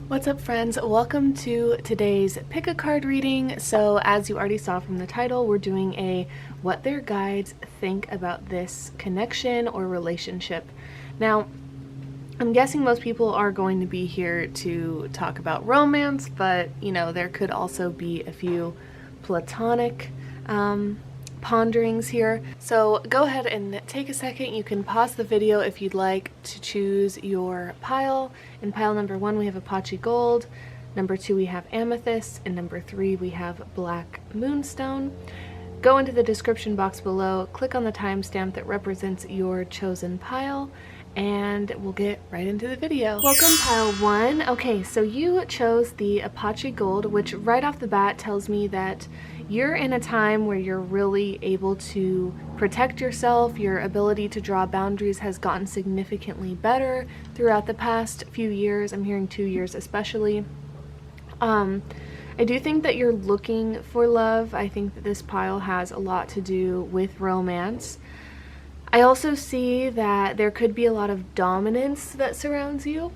What's up, friends? Welcome to today's pick a card reading. So as you already saw from the title, we're doing a what their guides think about this connection or relationship. Now, I'm guessing most people are going to be here to talk about romance, but you know, there could also be a few platonic ponderings here. So go ahead and take a second. You can pause the video if you'd like to choose your pile. In pile number 1 we have Apache Gold, number 2 we have Amethyst, and number 3 we have Black Moonstone. Go into the description box below, click on the timestamp that represents your chosen pile, and we'll get right into the video. Welcome, pile 1. Okay, so you chose the Apache Gold, which right off the bat tells me that you're in a time where you're really able to protect yourself. Your ability to draw boundaries has gotten significantly better throughout the past few years. I'm hearing 2 years especially. I do think that you're looking for love. I think that this pile has a lot to do with romance. I also see that there could be a lot of dominance that surrounds you,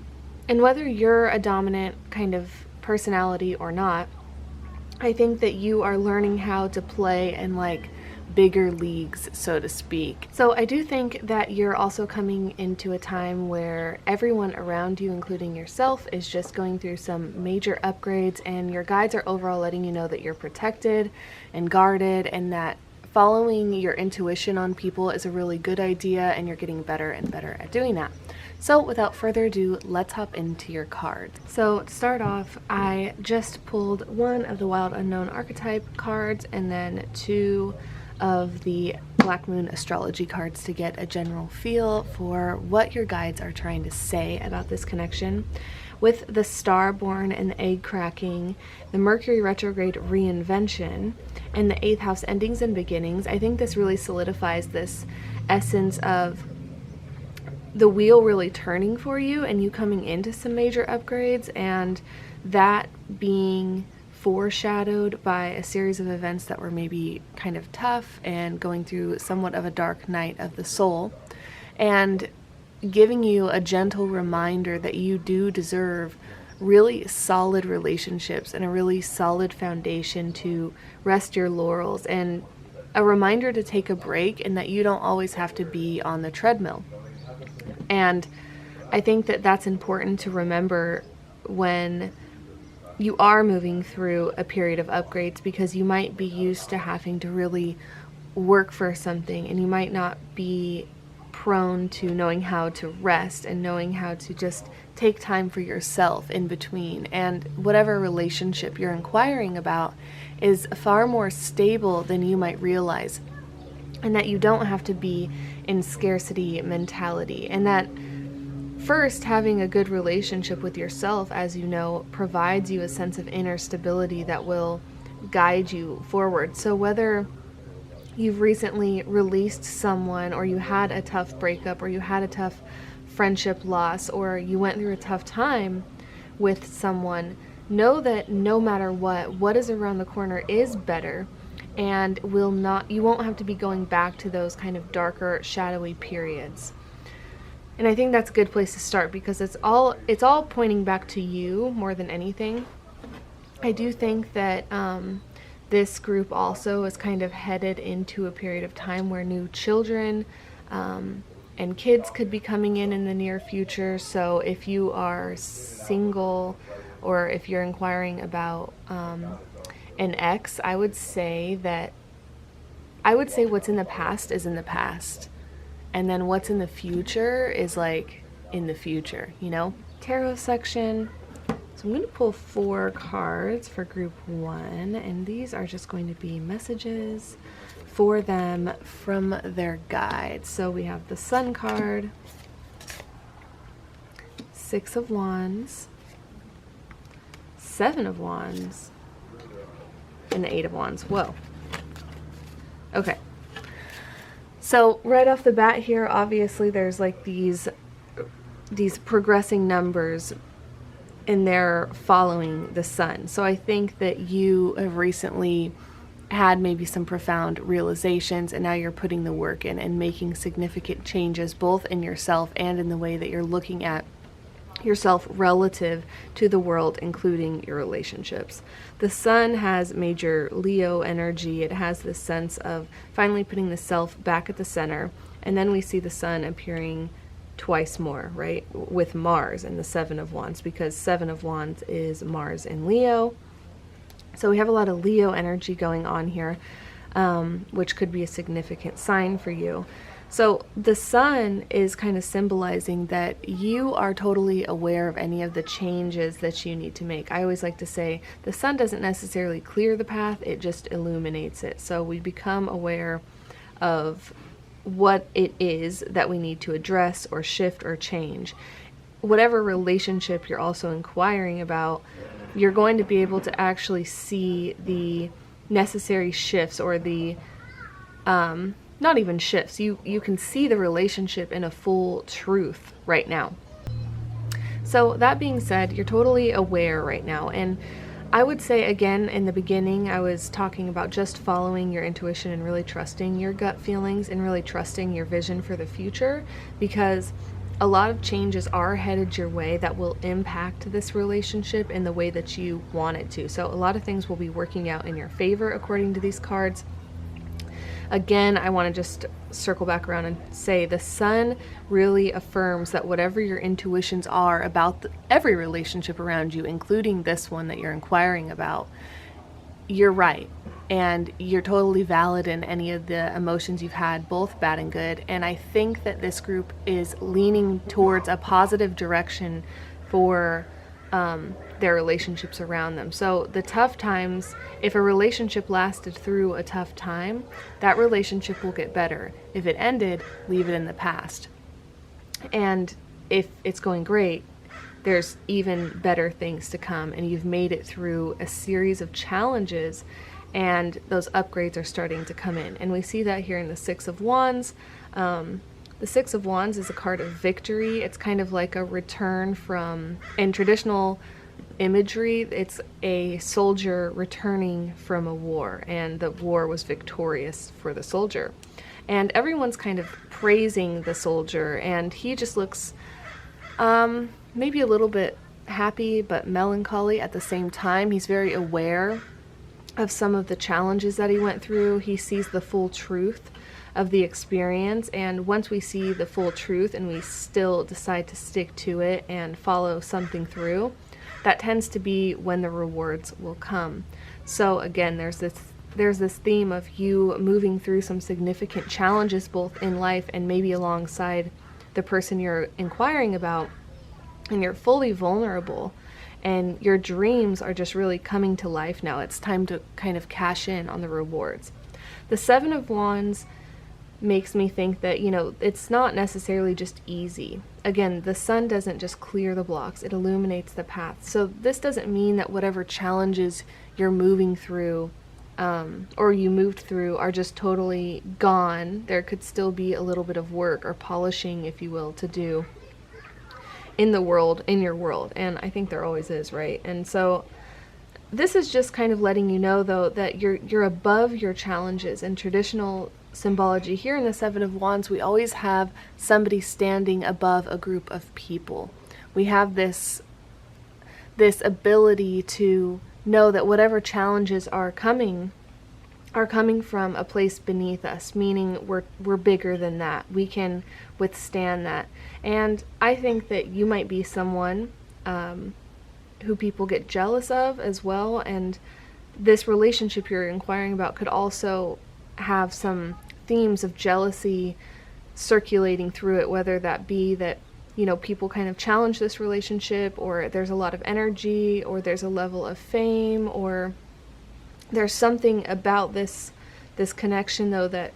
and whether you're a dominant kind of personality or not, I think that you are learning how to play in like bigger leagues, so to speak. So I do think that you're also coming into a time where everyone around you, including yourself, is just going through some major upgrades, and your guides are overall letting you know that you're protected and guarded, and that following your intuition on people is a really good idea, and you're getting better and better at doing that. So without further ado, let's hop into your cards. So to start off, I just pulled one of the Wild Unknown archetype cards and then 2 of the Black Moon astrology cards to get a general feel for what your guides are trying to say about this connection. With the Star Born and the Egg Cracking, the Mercury retrograde reinvention, and the 8th house endings and beginnings, I think this really solidifies this essence of the wheel really turning for you and you coming into some major upgrades, and that being foreshadowed by a series of events that were maybe kind of tough and going through somewhat of a dark night of the soul, and giving you a gentle reminder that you do deserve really solid relationships and a really solid foundation to rest your laurels, and a reminder to take a break and that you don't always have to be on the treadmill. And I think that that's important to remember when you are moving through a period of upgrades, because you might be used to having to really work for something, and you might not be prone to knowing how to rest and knowing how to just take time for yourself in between. And whatever relationship you're inquiring about is far more stable than you might realize, and that you don't have to be in scarcity mentality, and that first, having a good relationship with yourself, as you know, provides you a sense of inner stability that will guide you forward. So whether you've recently released someone, or you had a tough breakup, or you had a tough friendship loss, or you went through a tough time with someone, know that no matter what is around the corner is better, and you won't have to be going back to those kind of darker, shadowy periods. And I think that's a good place to start, because it's all pointing back to you more than anything. I do think that this group also is kind of headed into a period of time where new children and kids could be coming in the near future. So if you are single, or if you're inquiring about an ex, I would say what's in the past is in the past, and then what's in the future is like in the future, you know? Tarot section. So I'm going to pull 4 cards for group 1, and these are just going to be messages for them from their guides. So we have the Sun card, 6 of Wands, 7 of Wands, and the 8 of Wands. Whoa. Okay. So right off the bat here, obviously there's like these progressing numbers, and they're following the sun. So I think that you have recently had maybe some profound realizations, and now you're putting the work in and making significant changes both in yourself and in the way that you're looking at yourself relative to the world, including your relationships. The sun has major Leo energy. It has this sense of finally putting the self back at the center. And then we see the sun appearing twice more, right, with Mars and the Seven of Wands, because Seven of Wands is Mars in Leo. So we have a lot of Leo energy going on here, which could be a significant sign for you. So the sun is kind of symbolizing that you are totally aware of any of the changes that you need to make. I always like to say the sun doesn't necessarily clear the path, it just illuminates it. So we become aware of what it is that we need to address or shift or change. Whatever relationship you're also inquiring about, you're going to be able to actually see the necessary shifts, or the not even shifts. You can see the relationship in a full truth right now. So that being said, you're totally aware right now. And I would say, again, in the beginning, I was talking about just following your intuition and really trusting your gut feelings and really trusting your vision for the future, because a lot of changes are headed your way that will impact this relationship in the way that you want it to. So a lot of things will be working out in your favor according to these cards. Again, I want to just circle back around and say the sun really affirms that whatever your intuitions are about every relationship around you, including this one that you're inquiring about, you're right. And you're totally valid in any of the emotions you've had, both bad and good. And I think that this group is leaning towards a positive direction for their relationships around them. So the tough times, if a relationship lasted through a tough time, that relationship will get better. If it ended, leave it in the past. And if it's going great, there's even better things to come, and you've made it through a series of challenges, and those upgrades are starting to come in. And we see that here in the Six of Wands. The Six of Wands is a card of victory. It's kind of like a return from, in traditional imagery, it's a soldier returning from a war, and the war was victorious for the soldier. And everyone's kind of praising the soldier, and he just looks maybe a little bit happy but melancholy at the same time. He's very aware of some of the challenges that he went through. He sees the full truth of the experience, and once we see the full truth and we still decide to stick to it and follow something through, that tends to be when the rewards will come. So again, there's this theme of you moving through some significant challenges both in life and maybe alongside the person you're inquiring about, and you're fully vulnerable, and your dreams are just really coming to life now. It's time to kind of cash in on the rewards. The Seven of Wands makes me think that, it's not necessarily just easy. Again, the sun doesn't just clear the blocks, it illuminates the path. So this doesn't mean that whatever challenges you're moving through or you moved through are just totally gone. There could still be a little bit of work or polishing, if you will, to do in the world, in your world. And I think there always is, right? And so this is just kind of letting you know, though, that you're above your challenges. In traditional symbology, here in the Seven of Wands, we always have somebody standing above a group of people. We have this ability to know that whatever challenges are coming from a place beneath us, meaning we're bigger than that. We can withstand that. And I think that you might be someone who people get jealous of as well, and this relationship you're inquiring about could also have some themes of jealousy circulating through it, whether that be that people kind of challenge this relationship, or there's a lot of energy, or there's a level of fame, or there's something about this connection, though, that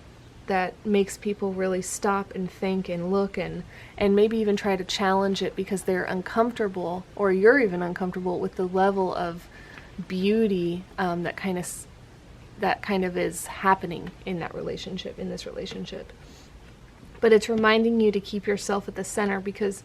makes people really stop and think and look and maybe even try to challenge it because they're uncomfortable, or you're even uncomfortable with the level of beauty that kind of is happening in that relationship, in this relationship. But it's reminding you to keep yourself at the center, because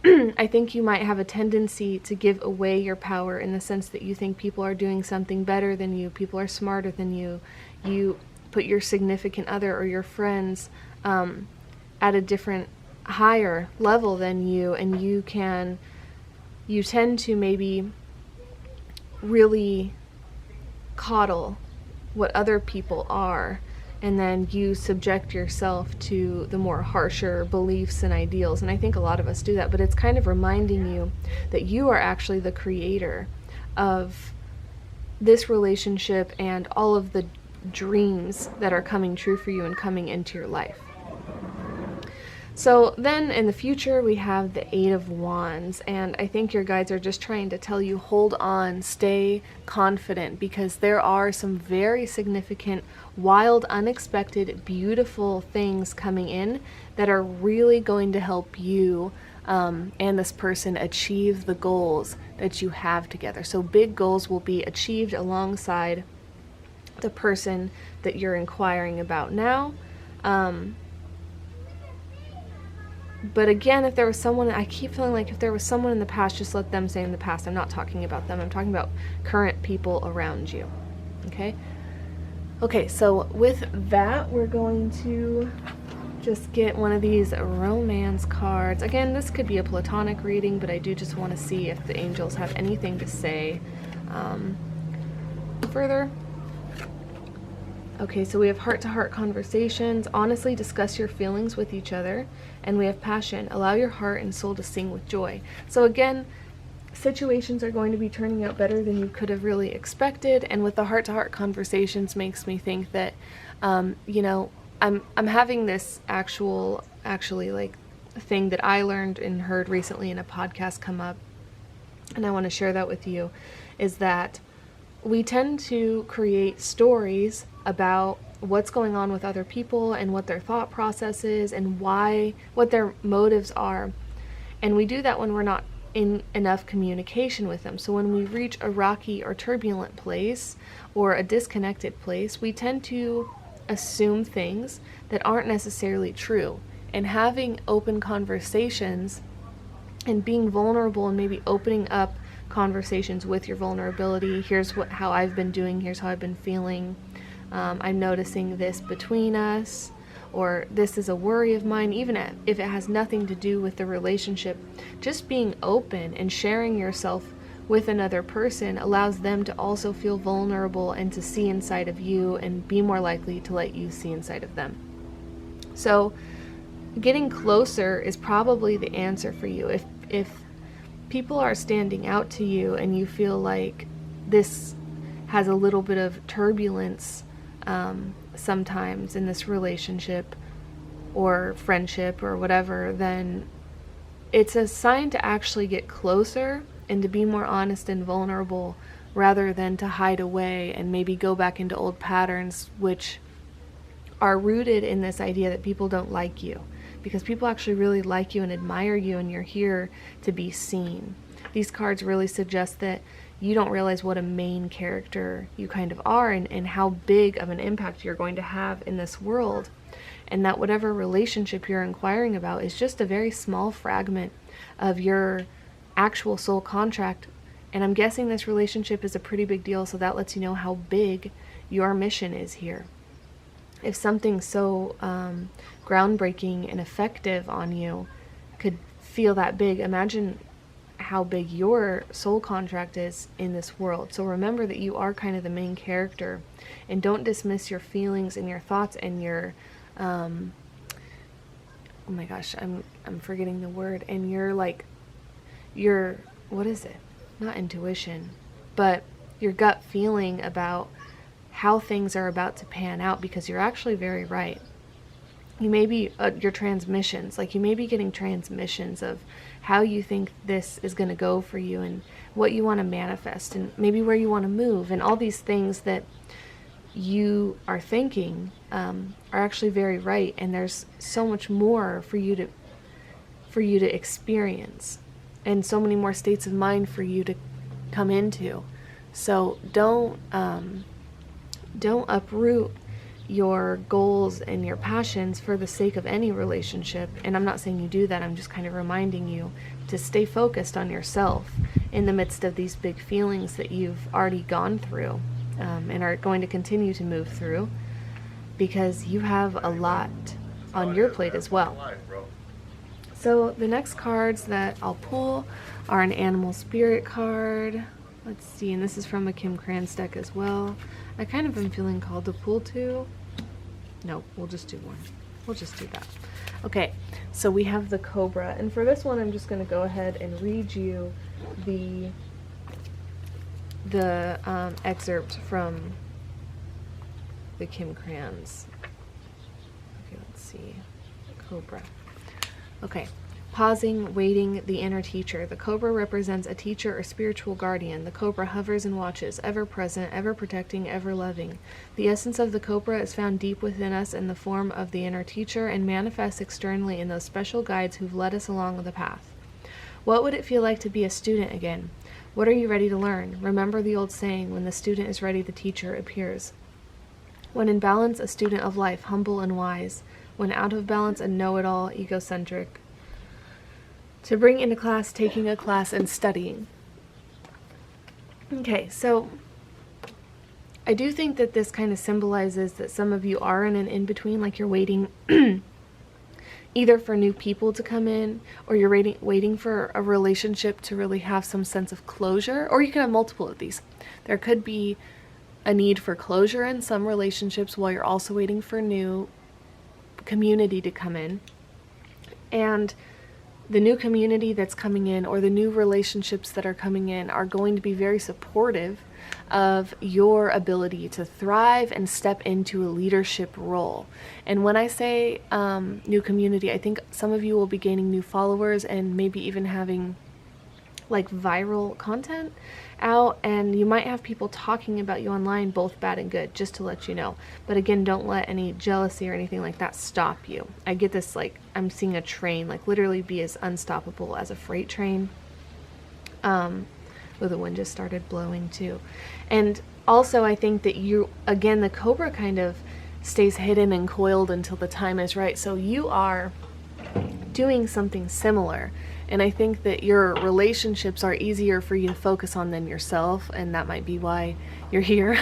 I think you might have a tendency to give away your power in the sense that you think people are doing something better than you, people are smarter than you. You put your significant other or your friends at a different, higher level than you, and you can you tend to maybe really coddle what other people are, and then you subject yourself to the more harsher beliefs and ideals. And I think a lot of us do that, but it's kind of reminding you that you are actually the creator of this relationship and all of the dreams that are coming true for you and coming into your life. So then in the future, we have the Eight of Wands, and I think your guides are just trying to tell you, hold on, stay confident, because there are some very significant, wild, unexpected, beautiful things coming in that are really going to help you and this person achieve the goals that you have together. So big goals will be achieved alongside the person that you're inquiring about now. But again, if there was someone, I keep feeling like if there was someone in the past, just let them stay in the past. I'm not talking about them. I'm talking about current people around you. Okay? Okay, so with that, we're going to just get one of these romance cards. Again, this could be a platonic reading, but I do just want to see if the angels have anything to say further. Okay, so we have heart-to-heart conversations. Honestly, discuss your feelings with each other. And we have passion. Allow your heart and soul to sing with joy. So again, situations are going to be turning out better than you could have really expected. And with the heart-to-heart conversations makes me think that, you know, I'm having this actually like thing that I learned and heard recently in a podcast come up. And I want to share that with you, is that we tend to create stories about what's going on with other people and what their thought process is and what their motives are. And we do that when we're not in enough communication with them. So when we reach a rocky or turbulent place or a disconnected place, we tend to assume things that aren't necessarily true. And having open conversations and being vulnerable and maybe opening up conversations with your vulnerability. Here's how I've been doing. Here's how I've been feeling. I'm noticing this between us, or this is a worry of mine, even if it has nothing to do with the relationship. Just being open and sharing yourself with another person allows them to also feel vulnerable and to see inside of you and be more likely to let you see inside of them. So getting closer is probably the answer for you. If people are standing out to you and you feel like this has a little bit of turbulence sometimes in this relationship or friendship or whatever, then it's a sign to actually get closer and to be more honest and vulnerable rather than to hide away and maybe go back into old patterns which are rooted in this idea that people don't like you, because people actually really like you and admire you, and you're here to be seen. These cards really suggest that you don't realize what a main character you kind of are, and how big of an impact you're going to have in this world, and that whatever relationship you're inquiring about is just a very small fragment of your actual soul contract. And I'm guessing this relationship is a pretty big deal, so that lets you know how big your mission is here. If something so groundbreaking and effective on you could feel that big, imagine how big your soul contract is in this world. So remember that you are kind of the main character, and don't dismiss your feelings and your thoughts and your oh my gosh, I'm forgetting the word, and your what is it? Not intuition, but your gut feeling about how things are about to pan out, because you're actually very right. You may be your transmissions, like you may be getting transmissions of how you think this is going to go for you and what you want to manifest and maybe where you want to move, and all these things that you are thinking are actually very right, and there's so much more for you to experience, and so many more states of mind for you to come into. So don't uproot your goals and your passions for the sake of any relationship. And I'm not saying you do that. I'm just kind of reminding you to stay focused on yourself in the midst of these big feelings that you've already gone through and are going to continue to move through, because you have a lot on your plate as well. So the next cards that I'll pull are an animal spirit card. Let's see, and this is from a Kim Krans deck as well. I kind of am feeling called to pull two. No, we'll just do one. We'll just do that. Okay, so we have the Cobra, and for this one I'm just going to go ahead and read you the excerpt from the Kim Krans. Okay, let's see. Cobra. Okay. Pausing, waiting, the inner teacher. The cobra represents a teacher or spiritual guardian. The cobra hovers and watches, ever present, ever protecting, ever loving. The essence of the cobra is found deep within us in the form of the inner teacher and manifests externally in those special guides who've led us along the path. What would it feel like to be a student again? What are you ready to learn? Remember the old saying, when the student is ready, the teacher appears. When in balance, a student of life, humble and wise. When out of balance, a know-it-all, egocentric. To bring into class, taking a class, and studying. Okay, so I do think that this kind of symbolizes that some of you are in an in-between, like you're waiting either for new people to come in, or you're waiting for a relationship to really have some sense of closure, or you can have multiple of these. There could be a need for closure in some relationships while you're also waiting for new community to come in. And the new community that's coming in, or the new relationships that are coming in, are going to be very supportive of your ability to thrive and step into a leadership role. And when I say new community, I think some of you will be gaining new followers and maybe even having like viral content out, and you might have people talking about you online, both bad and good, just to let you know. But again, don't let any jealousy or anything like that stop you. I get this, like, I'm seeing a train like literally be as unstoppable as a freight train. Well, the wind just started blowing too. And also I think that you, again, the cobra kind of stays hidden and coiled until the time is right. So you are doing something similar. And I think that your relationships are easier for you to focus on than yourself, and that might be why you're here.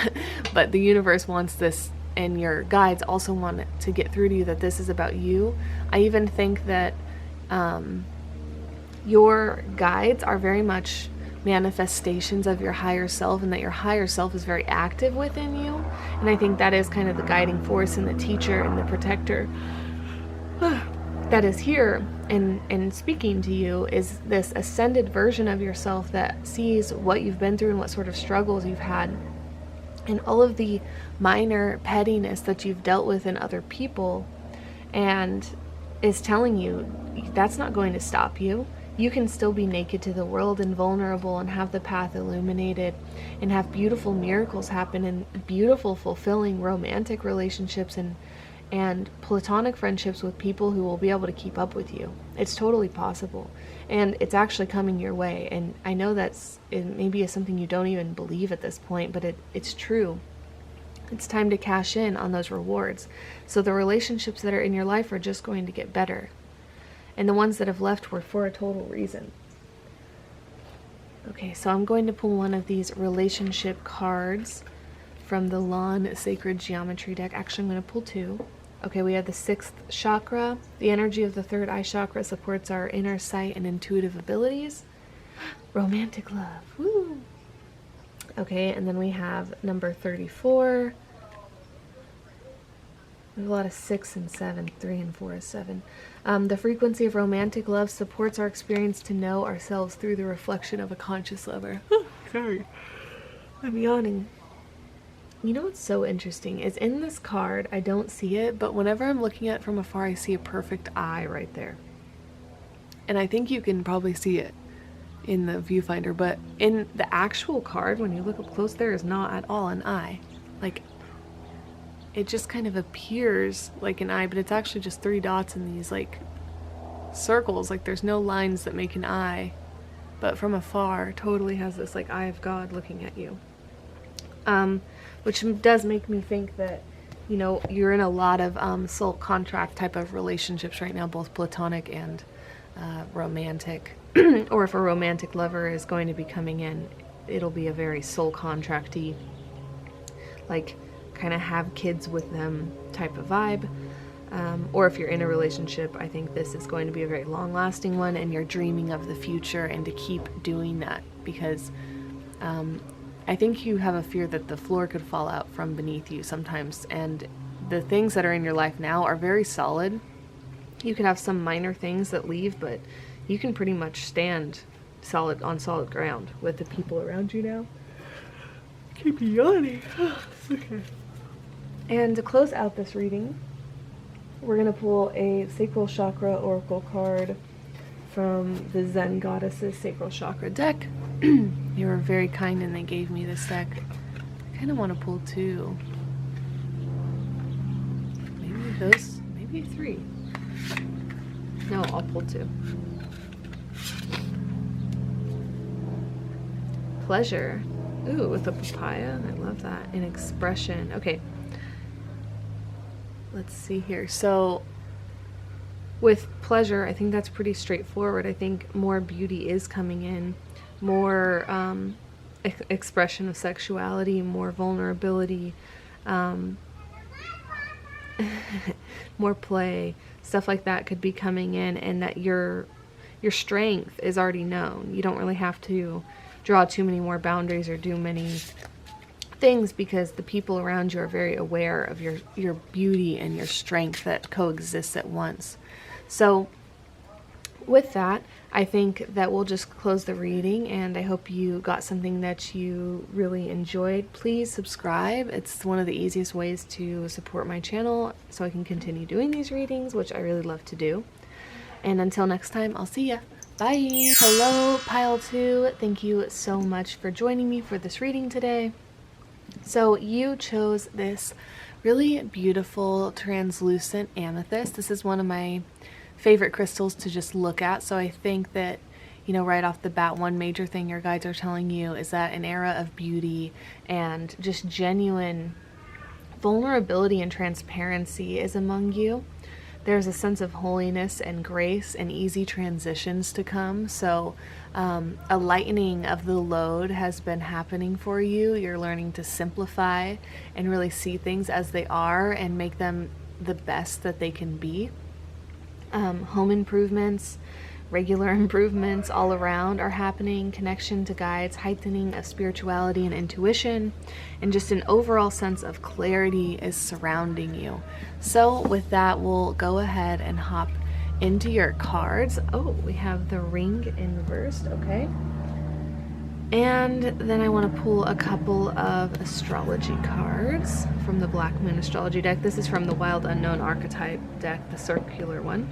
But the universe wants this, and your guides also want it to get through to you that this is about you. I even think that your guides are very much manifestations of your higher self, and that your higher self is very active within you. And I think that is kind of the guiding force and the teacher and the protector that is here and speaking to you, is this ascended version of yourself that sees what you've been through and what sort of struggles you've had, and all of the minor pettiness that you've dealt with in other people, and is telling you that's not going to stop you. You can still be naked to the world and vulnerable and have the path illuminated and have beautiful miracles happen and beautiful, fulfilling romantic relationships and platonic friendships with people who will be able to keep up with you. It's totally possible, and it's actually coming your way. And I know it maybe is something you don't even believe at this point, but it's true. It's time to cash in on those rewards. So the relationships that are in your life are just going to get better, and the ones that have left were for a total reason. Okay, so I'm going to pull one of these relationship cards from the Lawn Sacred Geometry deck. Actually, I'm going to pull two. Okay, we have the 6th chakra. The energy of the 3rd eye chakra supports our inner sight and intuitive abilities. Romantic love. Woo! Okay, and then we have number 34. There's a lot of 6 and 7. 3 and 4 is 7. The frequency of romantic love supports our experience to know ourselves through the reflection of a conscious lover. Sorry, I'm yawning. You know what's so interesting is in this card, I don't see it, but whenever I'm looking at it from afar, I see a perfect eye right there. And I think you can probably see it in the viewfinder, but in the actual card, when you look up close, there is not at all an eye. Like, it just kind of appears like an eye, but it's actually just 3 dots in these, like, circles. Like, there's no lines that make an eye, but from afar, totally has this, like, eye of God looking at you. Which does make me think that, you know, you're in a lot of soul contract type of relationships right now, both platonic and romantic. Or if a romantic lover is going to be coming in, it'll be a very soul contracty, like kind of have kids with them type of vibe. Or if you're in a relationship, I think this is going to be a very long-lasting one, and you're dreaming of the future, and to keep doing that, because I think you have a fear that the floor could fall out from beneath you sometimes, and the things that are in your life now are very solid. You can have some minor things that leave, but you can pretty much stand solid on solid ground with the people around you now. Keep yawning. Okay. And to close out this reading, we're going to pull a Sacral Chakra Oracle card from the Zen Goddesses Sacral Chakra deck. They were very kind and they gave me this deck. I kind of want to pull two. Maybe those, maybe three. No, I'll pull two. Pleasure. Ooh, with a papaya. I love that. An expression. Okay. Let's see here. So with pleasure, I think that's pretty straightforward. I think more beauty is coming in, more expression of sexuality, more vulnerability, more play, stuff like that could be coming in, and that your strength is already known. You don't really have to draw too many more boundaries or do many things, because the people around you are very aware of your beauty and your strength that coexists at once. So with that, I think that we'll just close the reading, and I hope you got something that you really enjoyed. Please subscribe. It's one of the easiest ways to support my channel so I can continue doing these readings, which I really love to do. And until next time, I'll see ya. Bye. Hello, Pile 2. Thank you so much for joining me for this reading today. So you chose this really beautiful translucent amethyst. This is one of my favorite crystals to just look at. So I think that, you know, right off the bat, one major thing your guides are telling you is that an era of beauty and just genuine vulnerability and transparency is among you. There's a sense of holiness and grace and easy transitions to come. So a lightening of the load has been happening for you. You're learning to simplify and really see things as they are and make them the best that they can be. Home improvements, regular improvements all around are happening. Connection to guides, heightening of spirituality and intuition, and just an overall sense of clarity is surrounding you. So with that, we'll go ahead and hop into your cards. Oh, we have the ring inversed. Okay. And then I want to pull a couple of astrology cards from the Black Moon Astrology deck. This is from the Wild Unknown Archetype deck, the circular one.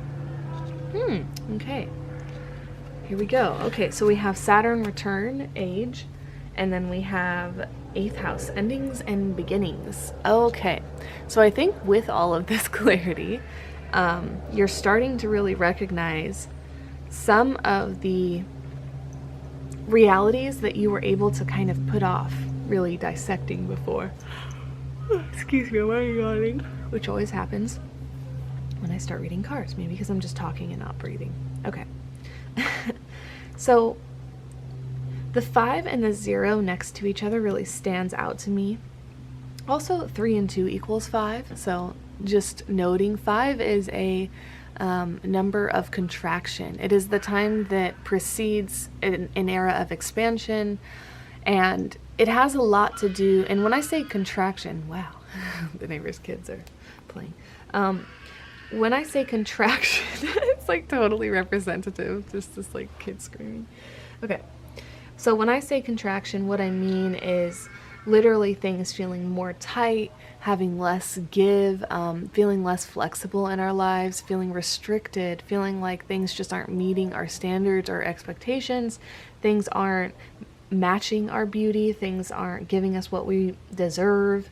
Okay. Here we go. Okay, so we have Saturn return, age, and then we have 8th house, endings and beginnings. Okay, so I think with all of this clarity, you're starting to really recognize some of the realities that you were able to kind of put off really dissecting before. Excuse me, I'm yawning, which always happens when I start reading cards, maybe because I'm just talking and not breathing. Okay. So the 5 and the 0 next to each other really stands out to me. Also 3 and 2 equals 5. So just noting, 5 is a number of contraction. It is the time that precedes an era of expansion, and it has a lot to do, and when I say contraction, wow, the neighbor's kids are playing. When I say contraction, it's like totally representative, just this like kid screaming. Okay, so when I say contraction, what I mean is literally things feeling more tight, having less give, feeling less flexible in our lives, feeling restricted, feeling like things just aren't meeting our standards or expectations, things aren't matching our beauty, things aren't giving us what we deserve.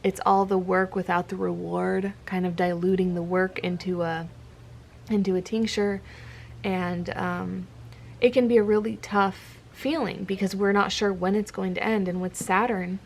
It's all the work without the reward, kind of diluting the work into a tincture, and it can be a really tough feeling because we're not sure when it's going to end. And with Saturn,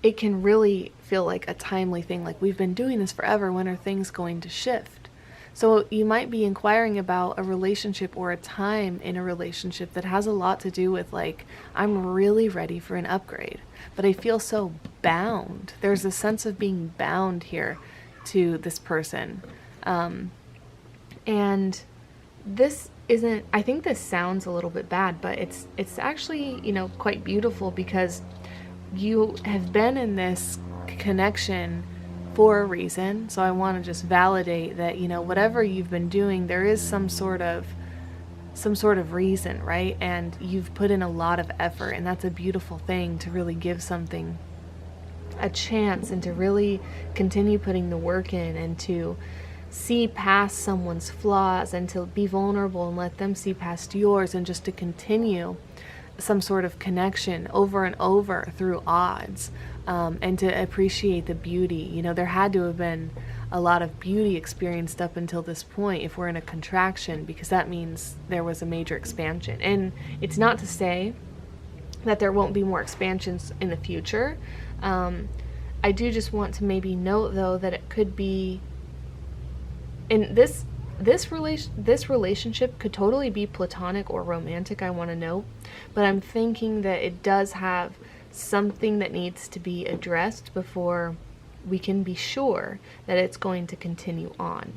it can really feel like a timely thing, like we've been doing this forever, when are things going to shift? So you might be inquiring about a relationship or a time in a relationship that has a lot to do with like, I'm really ready for an upgrade, but I feel so bound. There's a sense of being bound here. to this person. And this isn't, I think this sounds a little bit bad, but it's actually, you know, quite beautiful, because you have been in this connection for a reason. So I want to just validate that, you know, whatever you've been doing, there is some sort of reason, right? And you've put in a lot of effort, and that's a beautiful thing, to really give something a chance and to really continue putting the work in, and to see past someone's flaws, and to be vulnerable and let them see past yours, and just to continue some sort of connection over and over through odds, and to appreciate the beauty. You know, there had to have been a lot of beauty experienced up until this point if we're in a contraction, because that means there was a major expansion. And it's not to say that there won't be more expansions in the future. I do just want to maybe note, though, that it could be, in this relationship could totally be platonic or romantic, I want to note, but I'm thinking that it does have something that needs to be addressed before we can be sure that it's going to continue on.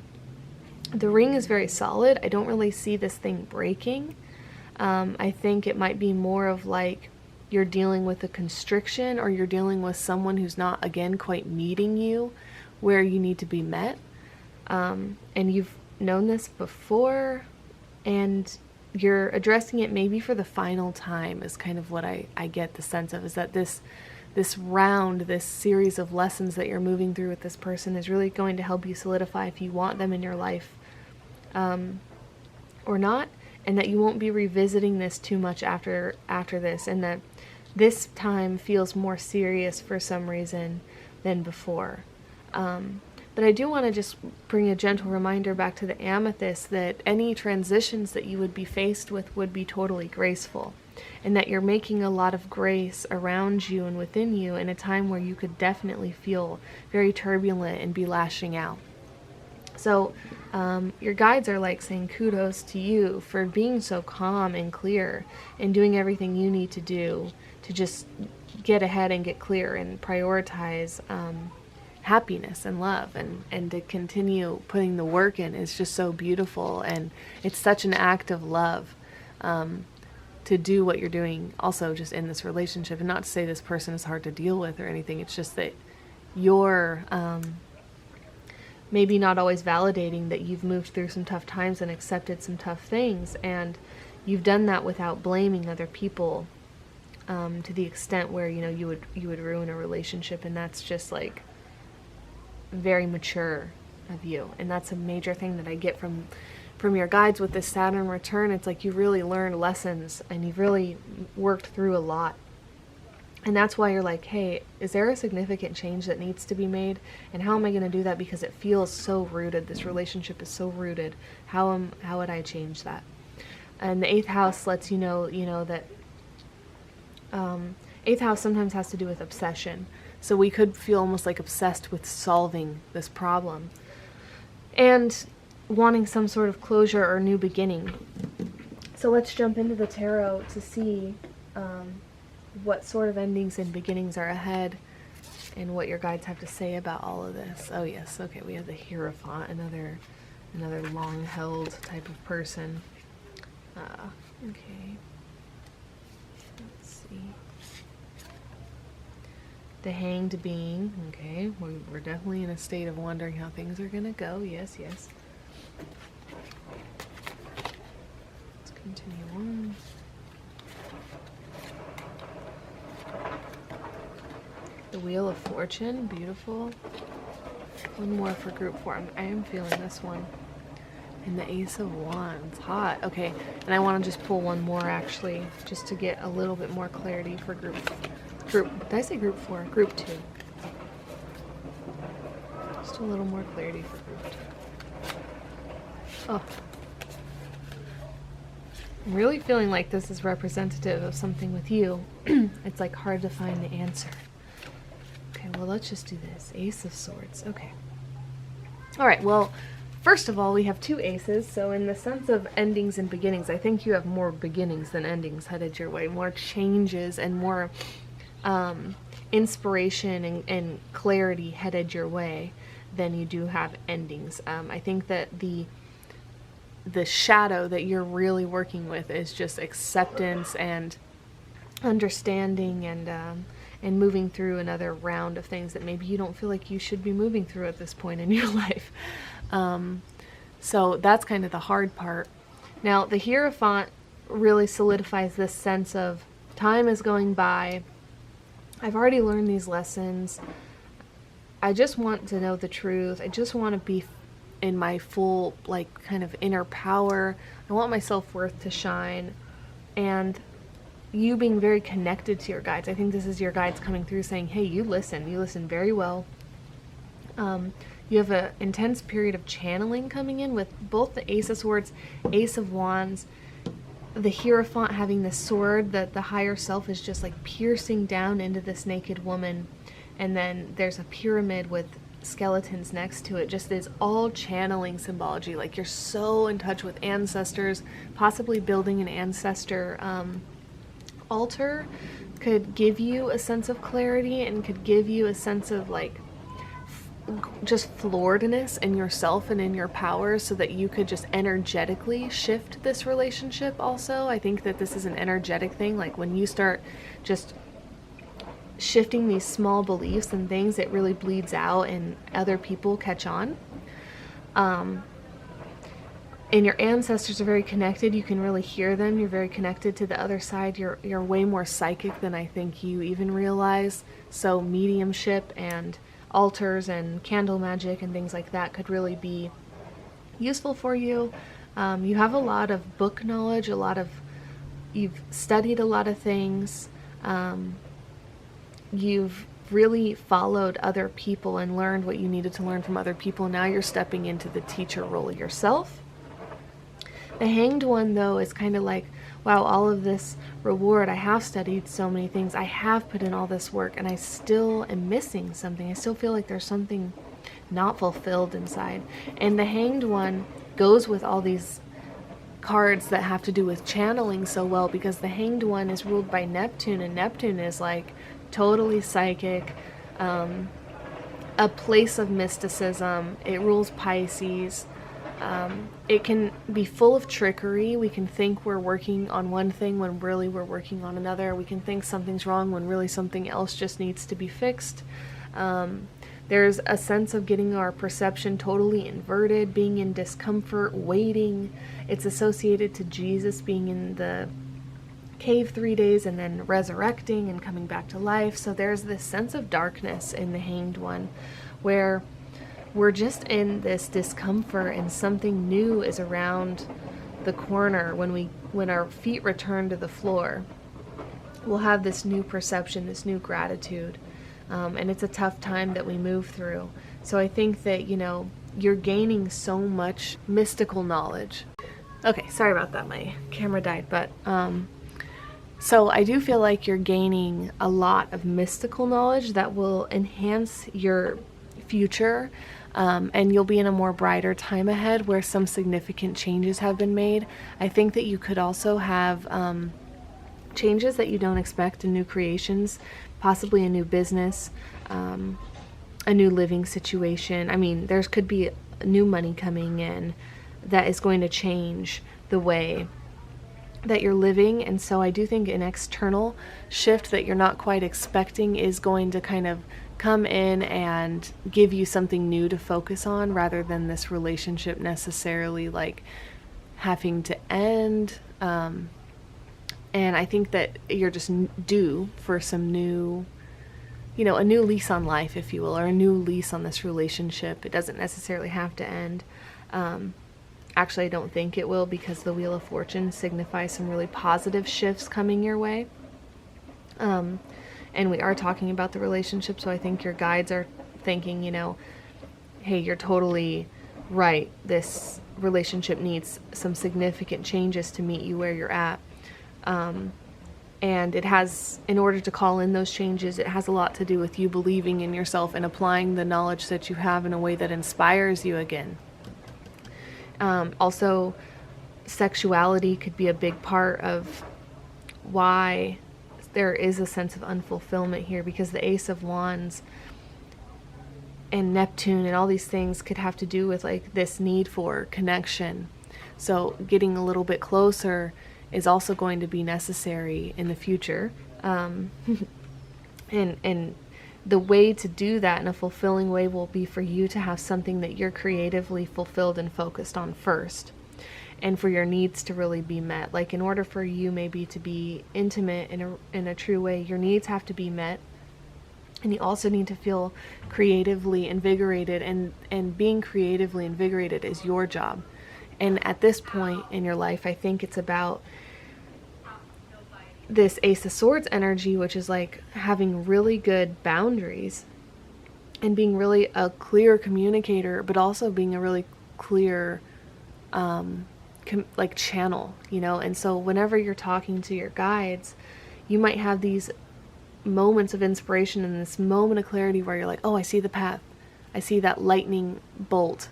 The ring is very solid. I don't really see this thing breaking. I think it might be more of like you're dealing with a constriction, or you're dealing with someone who's not, again, quite meeting you where you need to be met. And you've known this before, and you're addressing it maybe for the final time, is kind of what I get the sense of, is that this series of lessons that you're moving through with this person is really going to help you solidify if you want them in your life or not, and that you won't be revisiting this too much after this, and that this time feels more serious for some reason than before. But I do want to just bring a gentle reminder back to the amethyst that any transitions that you would be faced with would be totally graceful, and that you're making a lot of grace around you and within you in a time where you could definitely feel very turbulent and be lashing out. So your guides are like saying kudos to you for being so calm and clear and doing everything you need to do to just get ahead and get clear and prioritize happiness and love, and to continue putting the work in is just so beautiful. And it's such an act of love to do what you're doing also just in this relationship. And not to say this person is hard to deal with or anything, it's just that you're maybe not always validating that you've moved through some tough times and accepted some tough things, and you've done that without blaming other people to the extent where, you know, you would ruin a relationship. And that's just like very mature of you, and that's a major thing that I get from your guides with this Saturn return. It's like you really learned lessons, and you've really worked through a lot, and that's why you're like, hey, is there a significant change that needs to be made, and how am I going to do that, because it feels so rooted, this relationship is so rooted. How would I change that? And the 8th house lets you know that 8th house sometimes has to do with obsession. So we could feel almost like obsessed with solving this problem and wanting some sort of closure or new beginning. So let's jump into the tarot to see what sort of endings and beginnings are ahead, and what your guides have to say about all of this. Oh yes, okay, we have the Hierophant, another long-held type of person. Okay. Let's see. The Hanged Being. Okay, we're definitely in a state of wondering how things are gonna go. Yes. Let's continue on. The Wheel of Fortune. Beautiful. One more for group 4. I am feeling this one. And the Ace of Wands. Hot. Okay, and I want to just pull one more, actually, just to get a little bit more clarity for group. Did I say group 4? Group 2. Just a little more clarity for group 2. Oh. I'm really feeling like this is representative of something with you. It's like hard to find the answer. Okay, well, let's just do this. Ace of Swords. Okay. All right, well, first of all, we have 2 aces, so in the sense of endings and beginnings, I think you have more beginnings than endings headed your way, more changes and more inspiration and clarity headed your way than you do have endings. I think that the shadow that you're really working with is just acceptance and understanding and moving through another round of things that maybe you don't feel like you should be moving through at this point in your life. So that's kind of the hard part. Now, the Hierophant really solidifies this sense of time is going by. I've already learned these lessons. I just want to know the truth. I just want to be in my full, like, kind of inner power. I want my self-worth to shine. And you being very connected to your guides. I think this is your guides coming through saying, hey, you listen very well. You have an intense period of channeling coming in with both the Ace of Swords, Ace of Wands, the Hierophant having this sword that the higher self is just like piercing down into this naked woman. And then there's a pyramid with skeletons next to it. Just is all channeling symbology. Like you're so in touch with ancestors, possibly building an ancestor altar could give you a sense of clarity and could give you a sense of like just flooredness in yourself and in your power, so that you could just energetically shift this relationship. Also, I think that this is an energetic thing. Like when you start just shifting these small beliefs and things, it really bleeds out and other people catch on. And your ancestors are very connected. You can really hear them. You're very connected to the other side. You're way more psychic than I think you even realize. So mediumship and altars and candle magic and things like that could really be useful for you. You have a lot of book knowledge, you've studied a lot of things. You've really followed other people and learned what you needed to learn from other people. Now you're stepping into the teacher role yourself. The Hanged One, though, is kind of like, wow, all of this reward, I have studied so many things, I have put in all this work, and I still am missing something. I still feel like there's something not fulfilled inside. And the Hanged One goes with all these cards that have to do with channeling so well, because the Hanged One is ruled by Neptune, and Neptune is like totally psychic, a place of mysticism. It rules Pisces. It can be full of trickery. We can think we're working on one thing when really we're working on another. We can think something's wrong when really something else just needs to be fixed. There's a sense of getting our perception totally inverted, being in discomfort, waiting. It's associated to Jesus being in the cave 3 days and then resurrecting and coming back to life. So there's this sense of darkness in the Hanged One where we're just in this discomfort and something new is around the corner. When our feet return to the floor, we'll have this new perception, this new gratitude, and it's a tough time that we move through. So I think that, you're gaining so much mystical knowledge. Okay, sorry about that, my camera died, but so I do feel like you're gaining a lot of mystical knowledge that will enhance your future, and you'll be in a more brighter time ahead where some significant changes have been made. I think that you could also have changes that you don't expect in new creations, possibly a new business, a new living situation. I mean, there could be new money coming in that is going to change the way that you're living. And so I do think an external shift that you're not quite expecting is going to kind of come in and give you something new to focus on, rather than this relationship necessarily like having to end. And I think that you're just due for some new, a new lease on life, if you will, or a new lease on this relationship. It doesn't necessarily have to end. Actually, I don't think it will, because the Wheel of Fortune signifies some really positive shifts coming your way. And we are talking about the relationship, so I think your guides are thinking, hey, you're totally right. This relationship needs some significant changes to meet you where you're at. And it has, in order to call in those changes, it has a lot to do with you believing in yourself and applying the knowledge that you have in a way that inspires you again. Also, sexuality could be a big part of why there is a sense of unfulfillment here, because the Ace of Wands and Neptune and all these things could have to do with like this need for connection. So getting a little bit closer is also going to be necessary in the future. And the way to do that in a fulfilling way will be for you to have something that you're creatively fulfilled and focused on first, and for your needs to really be met. Like in order for you maybe to be intimate in a true way, your needs have to be met, and you also need to feel creatively invigorated, and being creatively invigorated is your job. And at this point in your life, I think it's about this Ace of Swords energy, which is like having really good boundaries and being really a clear communicator, but also being a really clear like channel, you know. And so whenever you're talking to your guides, you might have these moments of inspiration and this moment of clarity where you're like, oh, I see the path. I see that lightning bolt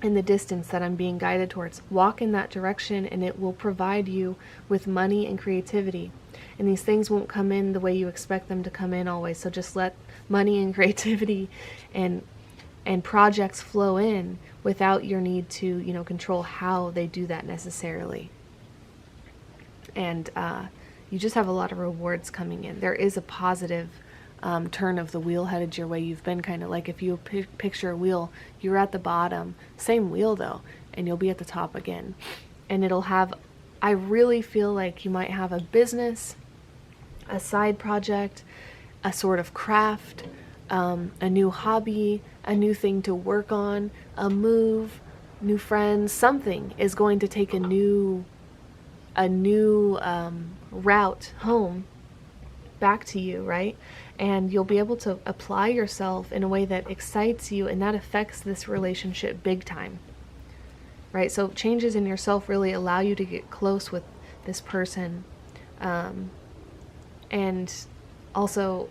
in the distance that I'm being guided towards. Walk in that direction and it will provide you with money and creativity. And these things won't come in the way you expect them to come in always. So just let money and creativity and projects flow in without your need to, you know, control how they do that necessarily. And you just have a lot of rewards coming in. There is a positive turn of the wheel headed your way. You've been kind of like, if you picture a wheel, you're at the bottom, same wheel though, and you'll be at the top again. And it'll have, I really feel like you might have a business, a side project, a sort of craft, a new hobby, a new thing to work on, a move, new friends. Something is going to take a new route home back to you, right? And you'll be able to apply yourself in a way that excites you, and that affects this relationship big time, right? So changes in yourself really allow you to get close with this person, and also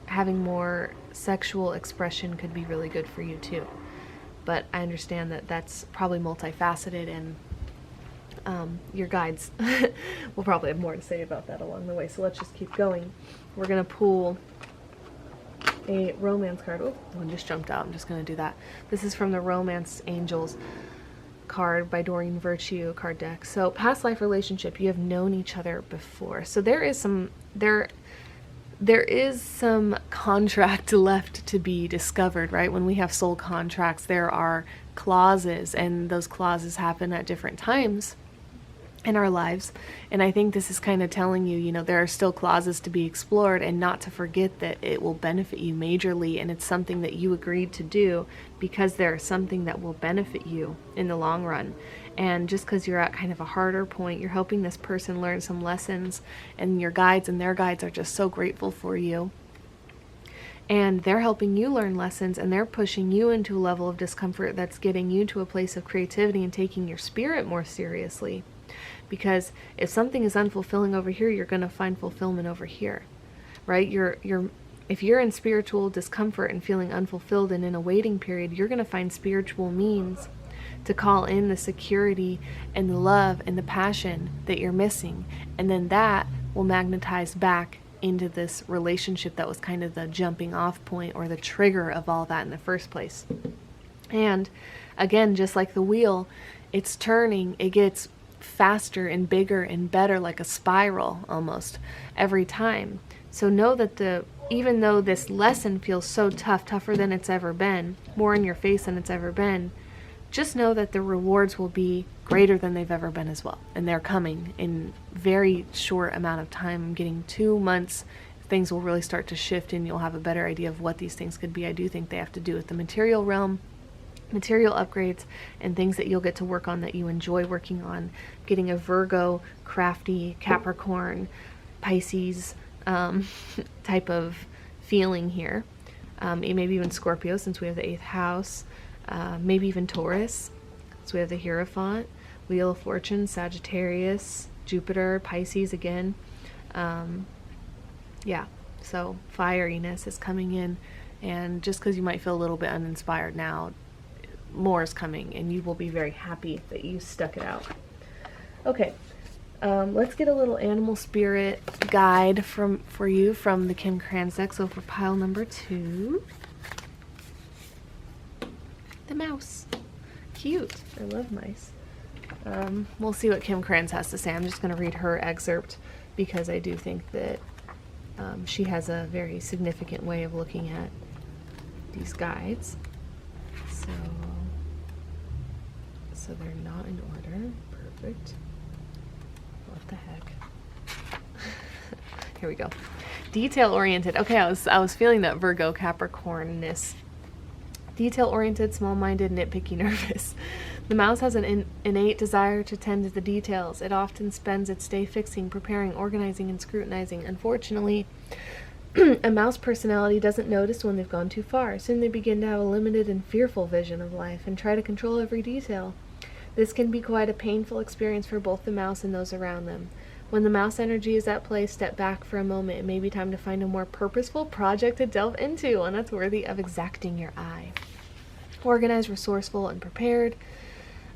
having more sexual expression could be really good for you too. But I understand that that's probably multifaceted, and your guides will probably have more to say about that along the way. So let's just keep going. We're going to pull a romance card. Oh, one just jumped out. I'm just going to do that. This is from the Romance Angels card by Doreen Virtue card deck. So past life relationship, you have known each other before. So there is some contract left to be discovered, right? When we have soul contracts, there are clauses, and those clauses happen at different times in our lives. And I think this is kind of telling you, you know, there are still clauses to be explored, and not to forget that it will benefit you majorly, and it's something that you agreed to do because there's something that will benefit you in the long run. And just because you're at kind of a harder point, you're helping this person learn some lessons, and your guides and their guides are just so grateful for you. And they're helping you learn lessons, and they're pushing you into a level of discomfort that's getting you to a place of creativity and taking your spirit more seriously. Because if something is unfulfilling over here, you're going to find fulfillment over here, right? If you're in spiritual discomfort and feeling unfulfilled and in a waiting period, you're going to find spiritual means to call in the security and the love and the passion that you're missing. And then that will magnetize back into this relationship that was kind of the jumping off point or the trigger of all that in the first place. And again, just like the wheel, it's turning, it gets faster and bigger and better, like a spiral almost every time. So know that even though this lesson feels so tough, tougher than it's ever been, more in your face than it's ever been, just know that the rewards will be greater than they've ever been as well. And they're coming in very short amount of time. I'm getting 2 months. Things will really start to shift, and you'll have a better idea of what these things could be. I do think they have to do with the material realm, material upgrades, and things that you'll get to work on that you enjoy working on. Getting a Virgo, crafty, Capricorn, Pisces type of feeling here. Maybe even Scorpio, since we have the 8th house. Maybe even Taurus, so we have the Hierophant, Wheel of Fortune, Sagittarius, Jupiter, Pisces again. Yeah, so fieriness is coming in, and just because you might feel a little bit uninspired now, more is coming, and you will be very happy that you stuck it out. Okay, let's get a little animal spirit guide for you from the Kim Kranz deck. So for pile number 2, the mouse. Cute. I love mice. We'll see what Kim Kranz has to say. I'm just going to read her excerpt because I do think that she has a very significant way of looking at these guides. So they're not in order. Perfect. What the heck? Here we go. Detail-oriented. Okay, I was feeling that Virgo Capricorn-ness. Detail-oriented, small-minded, nitpicky, nervous. The mouse has an innate desire to tend to the details. It often spends its day fixing, preparing, organizing, and scrutinizing. Unfortunately, a mouse personality doesn't notice when they've gone too far. Soon they begin to have a limited and fearful vision of life and try to control every detail. This can be quite a painful experience for both the mouse and those around them. When the mouse energy is at play, step back for a moment. It may be time to find a more purposeful project to delve into, and that's worthy of exacting your eye. Organized, resourceful, and prepared.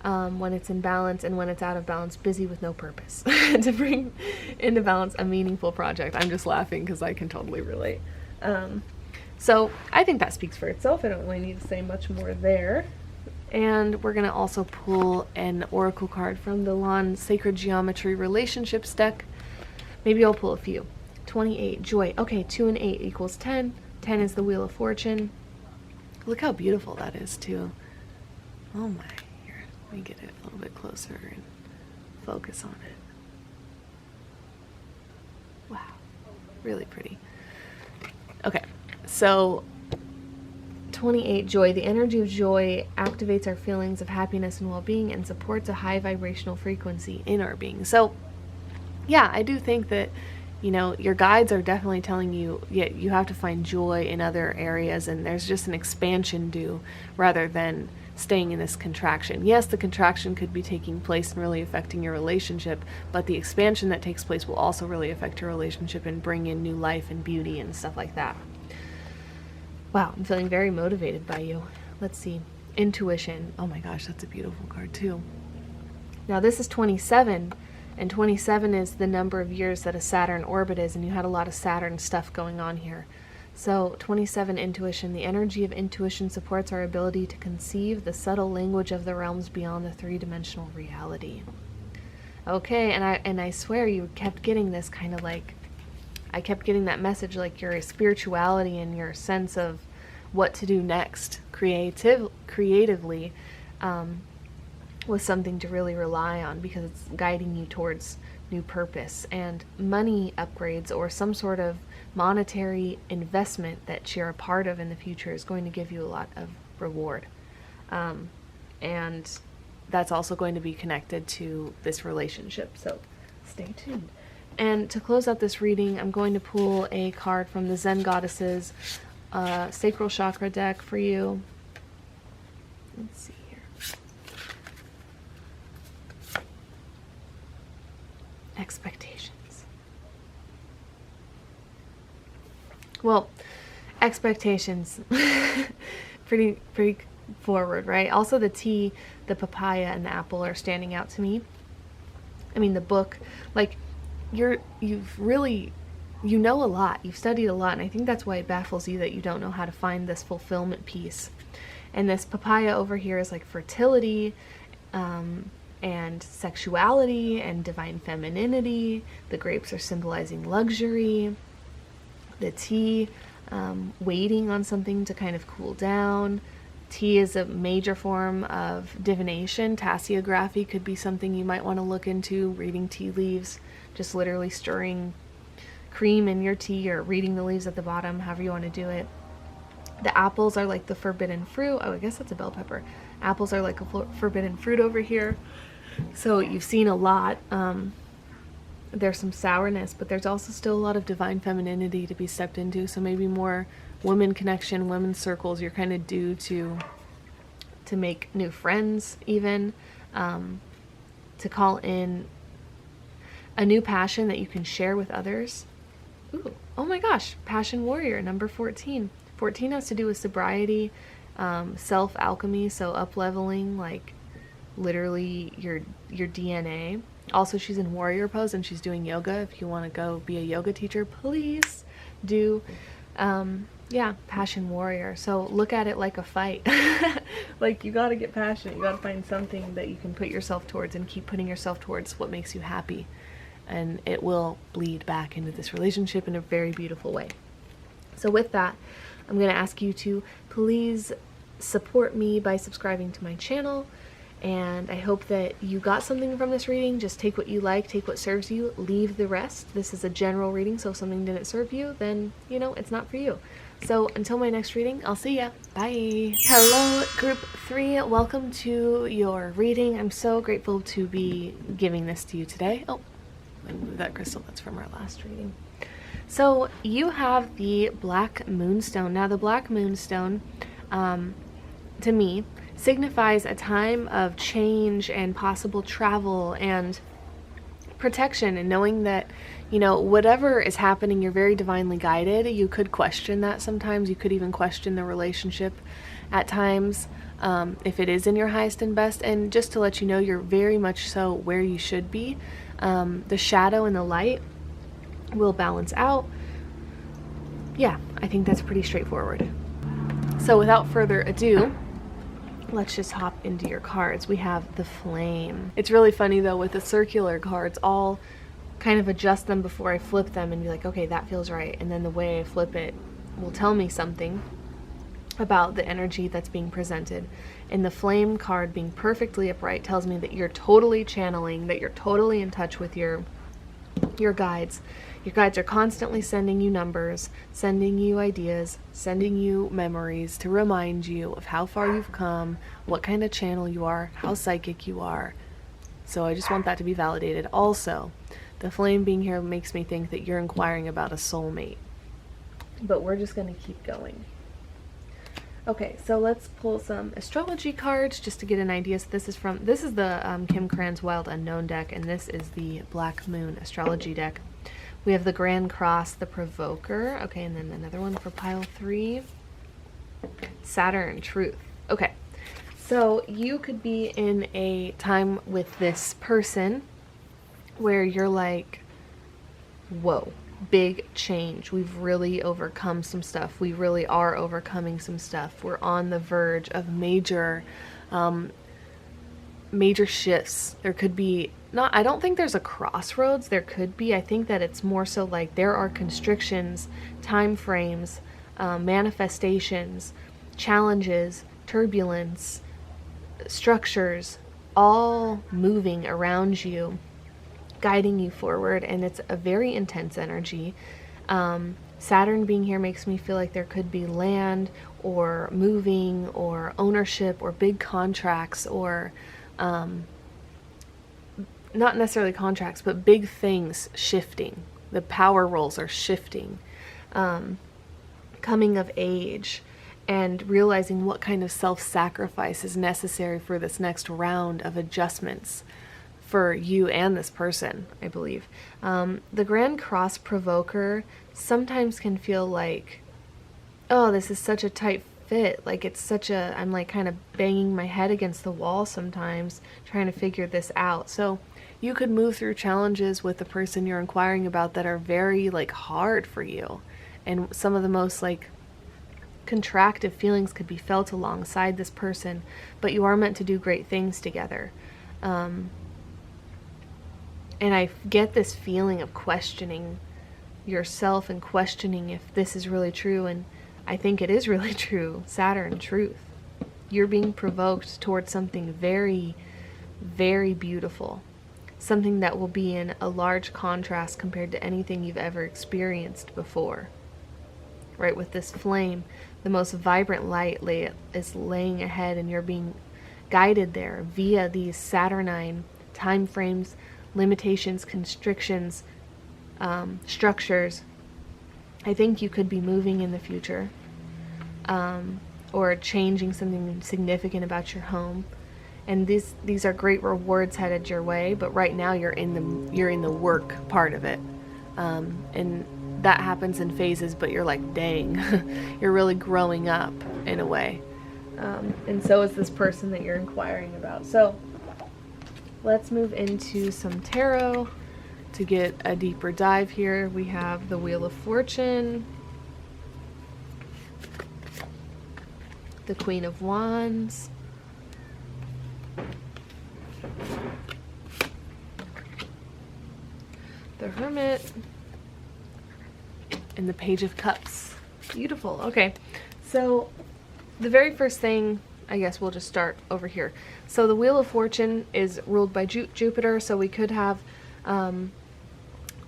When it's in balance, and when it's out of balance, busy with no purpose. To bring into balance a meaningful project. I'm just laughing because I can totally relate. So I think that speaks for itself. I don't really need to say much more there. And we're going to also pull an oracle card from the Lan Sacred Geometry Relationships deck. Maybe I'll pull a few. 28, joy. Okay, 2 and 8 equals 10. 10 is the Wheel of Fortune. Look how beautiful that is, too. Oh my. Here, let me get it a little bit closer and focus on it. Wow. Really pretty. Okay, so 28, joy. The energy of joy activates our feelings of happiness and well-being and supports a high vibrational frequency in our being. So, yeah, I do think that, you know, your guides are definitely telling you, yeah, you have to find joy in other areas, and there's just an expansion due rather than staying in this contraction. Yes, the contraction could be taking place and really affecting your relationship, but the expansion that takes place will also really affect your relationship and bring in new life and beauty and stuff like that. Wow, I'm feeling very motivated by you. Let's see. Intuition. Oh my gosh, that's a beautiful card too. Now this is 27, and 27 is the number of years that a Saturn orbit is, and you had a lot of Saturn stuff going on here. So 27, intuition. The energy of intuition supports our ability to conceive the subtle language of the realms beyond the three-dimensional reality. Okay, and I swear you kept getting this kind of like, I kept getting that message, like your spirituality and your sense of what to do next creatively was something to really rely on, because it's guiding you towards new purpose. And money upgrades or some sort of monetary investment that you're a part of in the future is going to give you a lot of reward. And that's also going to be connected to this relationship. So stay tuned. And to close out this reading, I'm going to pull a card from the Zen Goddesses Sacral Chakra deck for you. Let's see here. Expectations. Well, expectations. pretty forward, right? Also the tea, the papaya, and the apple are standing out to me. I mean, the book, like, you've really, you know a lot, you've studied a lot, and I think that's why it baffles you that you don't know how to find this fulfillment piece. And this papaya over here is like fertility, and sexuality and divine femininity. The grapes are symbolizing luxury. The tea, waiting on something to kind of cool down. Tea is a major form of divination. Tasseography could be something you might want to look into, reading tea leaves, just literally stirring cream in your tea or reading the leaves at the bottom, however you want to do it. The apples are like the forbidden fruit. Oh, I guess that's a bell pepper. Apples are like a forbidden fruit over here. So you've seen a lot. There's some sourness, but there's also still a lot of divine femininity to be stepped into. So maybe more women connection, women's circles. You're kind of due to make new friends, even to call in a new passion that you can share with others. Ooh, oh my gosh, Passion Warrior, number 14. 14 has to do with sobriety, self-alchemy, so up-leveling, like literally your DNA. Also, she's in warrior pose and she's doing yoga. If you want to go be a yoga teacher, please do. Yeah, passion warrior. So look at it like a fight. Like, you gotta get passionate. You gotta find something that you can put yourself towards and keep putting yourself towards what makes you happy. And it will bleed back into this relationship in a very beautiful way. So with that, I'm going to ask you to please support me by subscribing to my channel. And I hope that you got something from this reading. Just take what you like, take what serves you, leave the rest. This is a general reading, so if something didn't serve you, then, you know, it's not for you. So until my next reading, I'll see ya. Bye. Hello, group 3. Welcome to your reading. I'm so grateful to be giving this to you today. Oh, let me move that crystal. That's from our last reading. So you have the Black Moonstone. Now the Black Moonstone, to me, signifies a time of change and possible travel and protection, and knowing that, you know, whatever is happening, you're very divinely guided. You could question that sometimes. You could even question the relationship at times, if it is in your highest and best. And just to let you know, you're very much so where you should be. The shadow and the light will balance out. Yeah, I think that's pretty straightforward. So without further ado, let's just hop into your cards. We have the Flame. It's really funny though with the circular cards, I'll kind of adjust them before I flip them and be like, okay, that feels right. And then the way I flip it will tell me something about the energy that's being presented. And the Flame card being perfectly upright tells me that you're totally channeling, that you're totally in touch with your guides. Your guides are constantly sending you numbers, sending you ideas, sending you memories to remind you of how far you've come, what kind of channel you are, how psychic you are. So I just want that to be validated. Also, the Flame being here makes me think that you're inquiring about a soulmate. But we're just going to keep going. Okay, so let's pull some astrology cards just to get an idea. So this is the Kim Cran's Wild Unknown deck, and this is the Black Moon astrology deck. We have the Grand Cross, the Provoker. Okay, and then another one for pile 3. Saturn, Truth. Okay, so you could be in a time with this person where you're like, whoa, big change. We've really overcome some stuff. We really are overcoming some stuff. We're on the verge of major shifts. There could be I don't think there's a crossroads. There could be. I think that it's more so like there are constrictions, time frames, manifestations, challenges, turbulence, structures, all moving around you, guiding you forward, and it's a very intense energy. Saturn being here makes me feel like there could be land or moving or ownership or big contracts or not necessarily contracts, but big things shifting. The power roles are shifting. Coming of age and realizing what kind of self-sacrifice is necessary for this next round of adjustments for you and this person, I believe. The Grand Cross Provoker sometimes can feel like, oh, this is such a tight fit. Like it's such a, I'm like kind of banging my head against the wall sometimes trying to figure this out. So you could move through challenges with the person you're inquiring about that are very like hard for you. And some of the most like contractive feelings could be felt alongside this person, but you are meant to do great things together. And I get this feeling of questioning yourself and questioning if this is really true, and I think it is really true. Saturn, Truth. You're being provoked towards something very, very beautiful. Something that will be in a large contrast compared to anything you've ever experienced before. Right, with this flame, the most vibrant light is laying ahead, and you're being guided there via these Saturnine time frames, limitations, constrictions, structures. I think you could be moving in the future, or changing something significant about your home, and these are great rewards headed your way. But right now you're in the work part of it, and that happens in phases. But you're like, dang, you're really growing up in a way, and so is this person that you're inquiring about. So let's move into some tarot to get a deeper dive here. We have the Wheel of Fortune, the Queen of Wands, the Hermit, and the Page of Cups. Beautiful. Okay, so the very first thing, I guess we'll just start over here. So the Wheel of Fortune is ruled by Jupiter, so we could have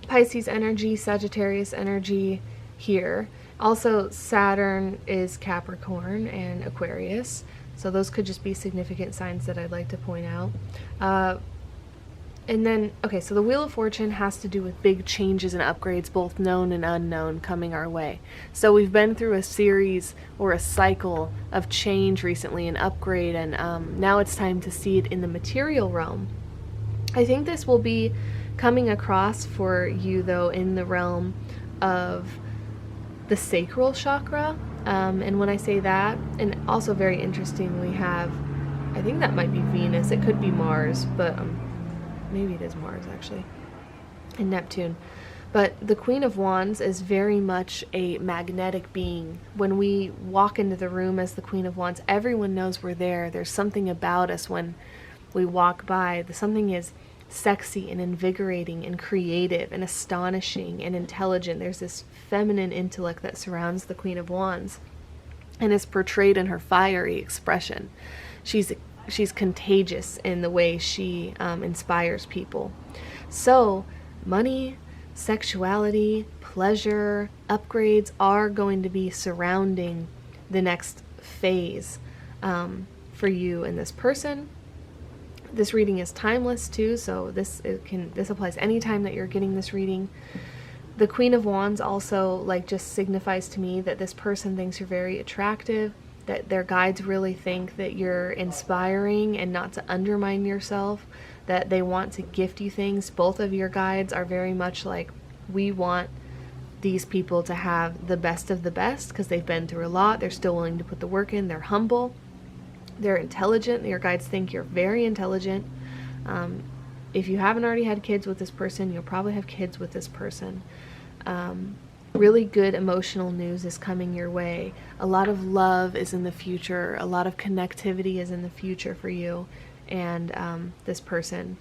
Pisces energy, Sagittarius energy here. Also, Saturn is Capricorn and Aquarius, so those could just be significant signs that I'd like to point out. And then, okay, so the Wheel of Fortune has to do with big changes and upgrades, both known and unknown, coming our way. So we've been through a series or a cycle of change recently, an upgrade, and now it's time to see it in the material realm. I think this will be coming across for you, though, in the realm of the sacral chakra. And when I say that, and also very interesting, we have, I think that might be Venus, it could be Mars, but maybe it is Mars actually, and Neptune. But the Queen of Wands is very much a magnetic being. When we walk into the room as the Queen of Wands, everyone knows we're there. There's something about us when we walk by. Something is sexy and invigorating and creative and astonishing and intelligent. There's this feminine intellect that surrounds the Queen of Wands and is portrayed in her fiery expression. She's contagious in the way she inspires people. So money, sexuality, pleasure, upgrades are going to be surrounding the next phase for you and this person. This reading is timeless too, so this applies anytime that you're getting this reading. The Queen of Wands also just signifies to me that this person thinks you're very attractive, that their guides really think that you're inspiring and not to undermine yourself, that they want to gift you things. Both of your guides are very much like, we want these people to have the best of the best because they've been through a lot. They're still willing to put the work in. They're humble. They're intelligent. Your guides think you're very intelligent. If you haven't already had kids with this person, you'll probably have kids with this person. Really good emotional news is coming your way. A lot of love is in the future. A lot of connectivity is in the future for you and this person.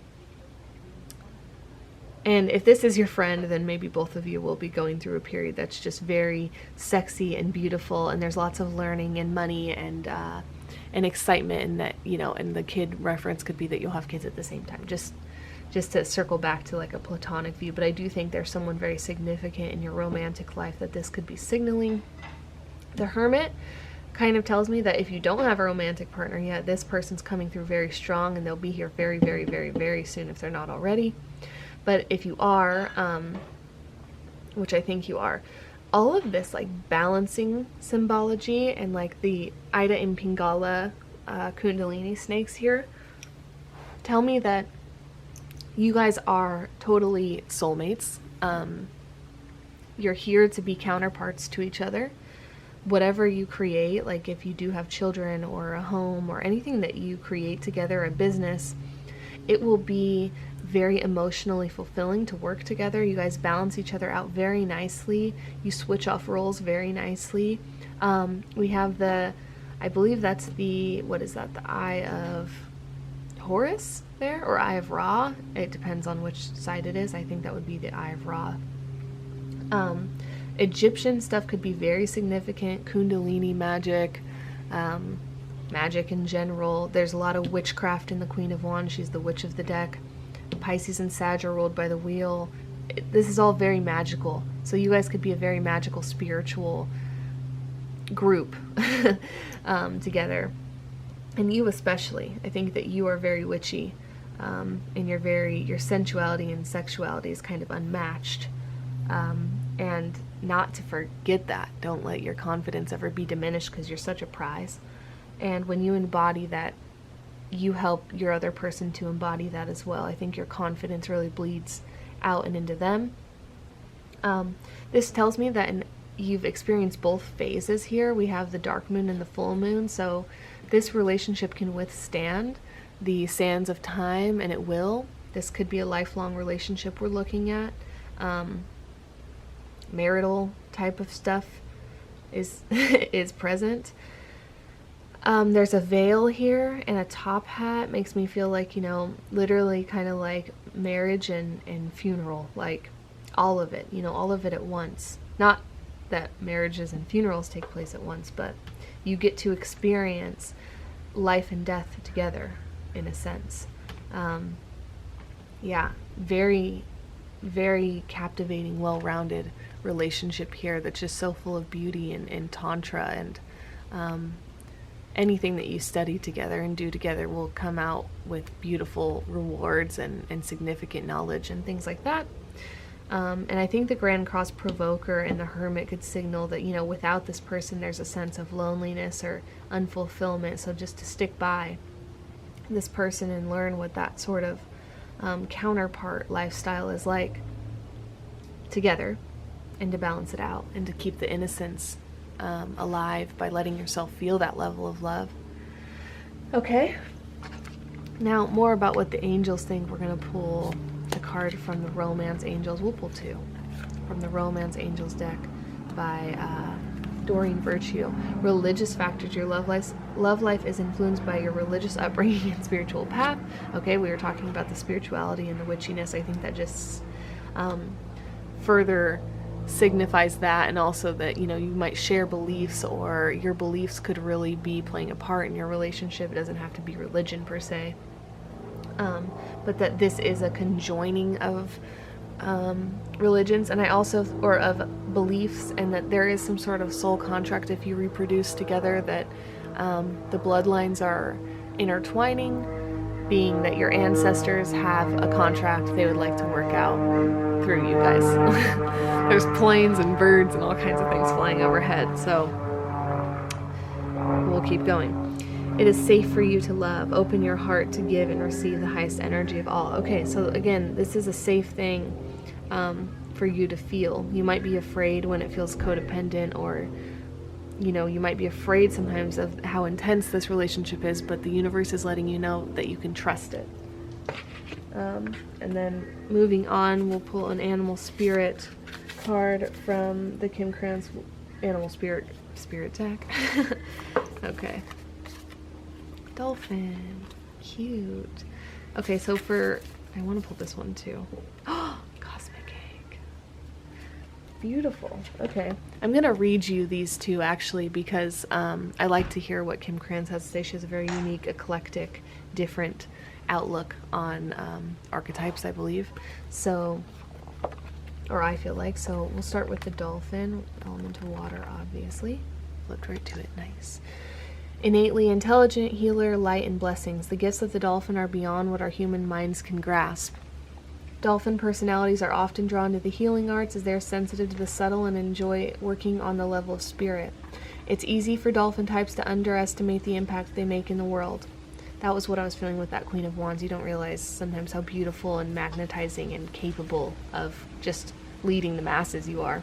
And if this is your friend, then maybe both of you will be going through a period that's just very sexy and beautiful, and there's lots of learning and money and excitement, and that, and the kid reference could be that you'll have kids at the same time. Just to circle back to a platonic view, but I do think there's someone very significant in your romantic life that this could be signaling. The Hermit kind of tells me that if you don't have a romantic partner yet, this person's coming through very strong, and they'll be here very, very, very, very soon if they're not already. But if you are, which I think you are, all of this balancing symbology and the Ida and Pingala Kundalini snakes here tell me that you guys are totally soulmates. You're here to be counterparts to each other. Whatever you create, if you do have children or a home or anything that you create together, a business, it will be very emotionally fulfilling to work together. You guys balance each other out very nicely. You switch off roles very nicely. We have I believe that's what is that? The Eye of Horus there, or Eye of Ra. It depends on which side it is. I think that would be the Eye of Ra. Egyptian stuff could be very significant. Kundalini magic, magic in general. There's a lot of witchcraft in the Queen of Wands. She's the witch of the deck. Pisces and Sag are ruled by the wheel. This is all very magical. So you guys could be a very magical, spiritual group together. And you especially. I think that you are very witchy. And your sensuality and sexuality is kind of unmatched. And not to forget that. Don't let your confidence ever be diminished because you're such a prize. And when you embody that, you help your other person to embody that as well. I think your confidence really bleeds out and into them. This tells me that you've experienced both phases here. We have the dark moon and the full moon, so this relationship can withstand the sands of time, and it will. This could be a lifelong relationship we're looking at. Marital type of stuff is is present. There's a veil here and a top hat. Makes me feel like, literally kind of like marriage and funeral, like all of it, all of it at once. Not that marriages and funerals take place at once, but you get to experience life and death together, in a sense. Yeah, very, very captivating, well-rounded relationship here that's just so full of beauty and tantra, and anything that you study together and do together will come out with beautiful rewards and significant knowledge and things like that. And I think the Grand Cross Provoker and the Hermit could signal that, without this person, there's a sense of loneliness or unfulfillment. So just to stick by this person and learn what that sort of counterpart lifestyle is like together, and to balance it out and to keep the innocence alive by letting yourself feel that level of love. Okay. Now, more about what the angels think. We're going to pull a card from the Romance Angels. We'll pull two from the Romance Angels deck by Doreen Virtue. Religious factors. Your love life is influenced by your religious upbringing and spiritual path. Okay, we were talking about the spirituality and the witchiness. I think that just further signifies that, and also that you might share beliefs, or your beliefs could really be playing a part in your relationship. It doesn't have to be religion per se, but that this is a conjoining of religions, and or of beliefs, and that there is some sort of soul contract if you reproduce together, that the bloodlines are intertwining, being that your ancestors have a contract they would like to work out through you guys. There's planes and birds and all kinds of things flying overhead, so we'll keep going. It is safe for you to love. Open your heart to give and receive the highest energy of all. Okay, so again, this is a safe thing for you to feel. You might be afraid when it feels codependent, or you might be afraid sometimes of how intense this relationship is, but the universe is letting you know that you can trust it. And then moving on, we'll pull an animal spirit card from the Kim Krans animal spirit deck. Okay. Dolphin. Cute. Okay, so I want to pull this one too. Oh, cosmic egg. Beautiful. Okay. I'm going to read you these two, actually, because I like to hear what Kim Krans has to say. She has a very unique, eclectic, different outlook on archetypes, I believe. So, or I feel like. So we'll start with the dolphin, element of water, obviously. Flipped right to it. Nice. Innately intelligent, healer, light, and blessings. The gifts of the dolphin are beyond what our human minds can grasp. Dolphin personalities are often drawn to the healing arts as they are sensitive to the subtle and enjoy working on the level of spirit. It's easy for dolphin types to underestimate the impact they make in the world. That was what I was feeling with that Queen of Wands. You don't realize sometimes how beautiful and magnetizing and capable of just leading the masses you are.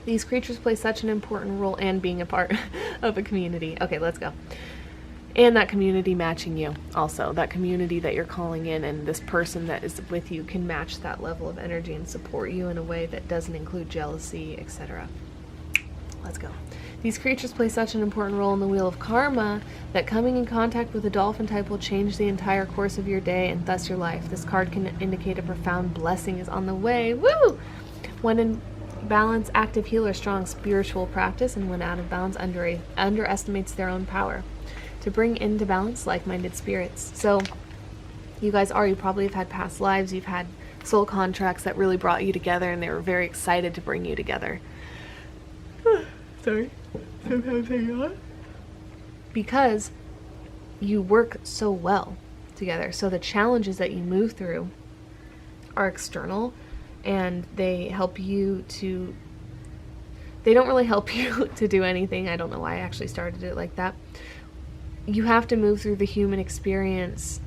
These creatures play such an important role, and being a part of a community. Okay, let's go. And that community matching you also. That community that you're calling in, and this person that is with you can match that level of energy and support you in a way that doesn't include jealousy, etc. Let's go. These creatures play such an important role in the wheel of karma that coming in contact with a dolphin type will change the entire course of your day and thus your life. This card can indicate a profound blessing is on the way. Woo! When in balance, active healer, strong spiritual practice, and when out of balance, underestimates their own power to bring into balance like-minded spirits. So you guys you probably have had past lives, you've had soul contracts that really brought you together, and they were very excited to bring you together. Sorry. Sometimes I yawn. Because you work so well together. So the challenges that you move through are external, and they help you to... They don't really help you to do anything. I don't know why I actually started it like that. You have to move through the human experience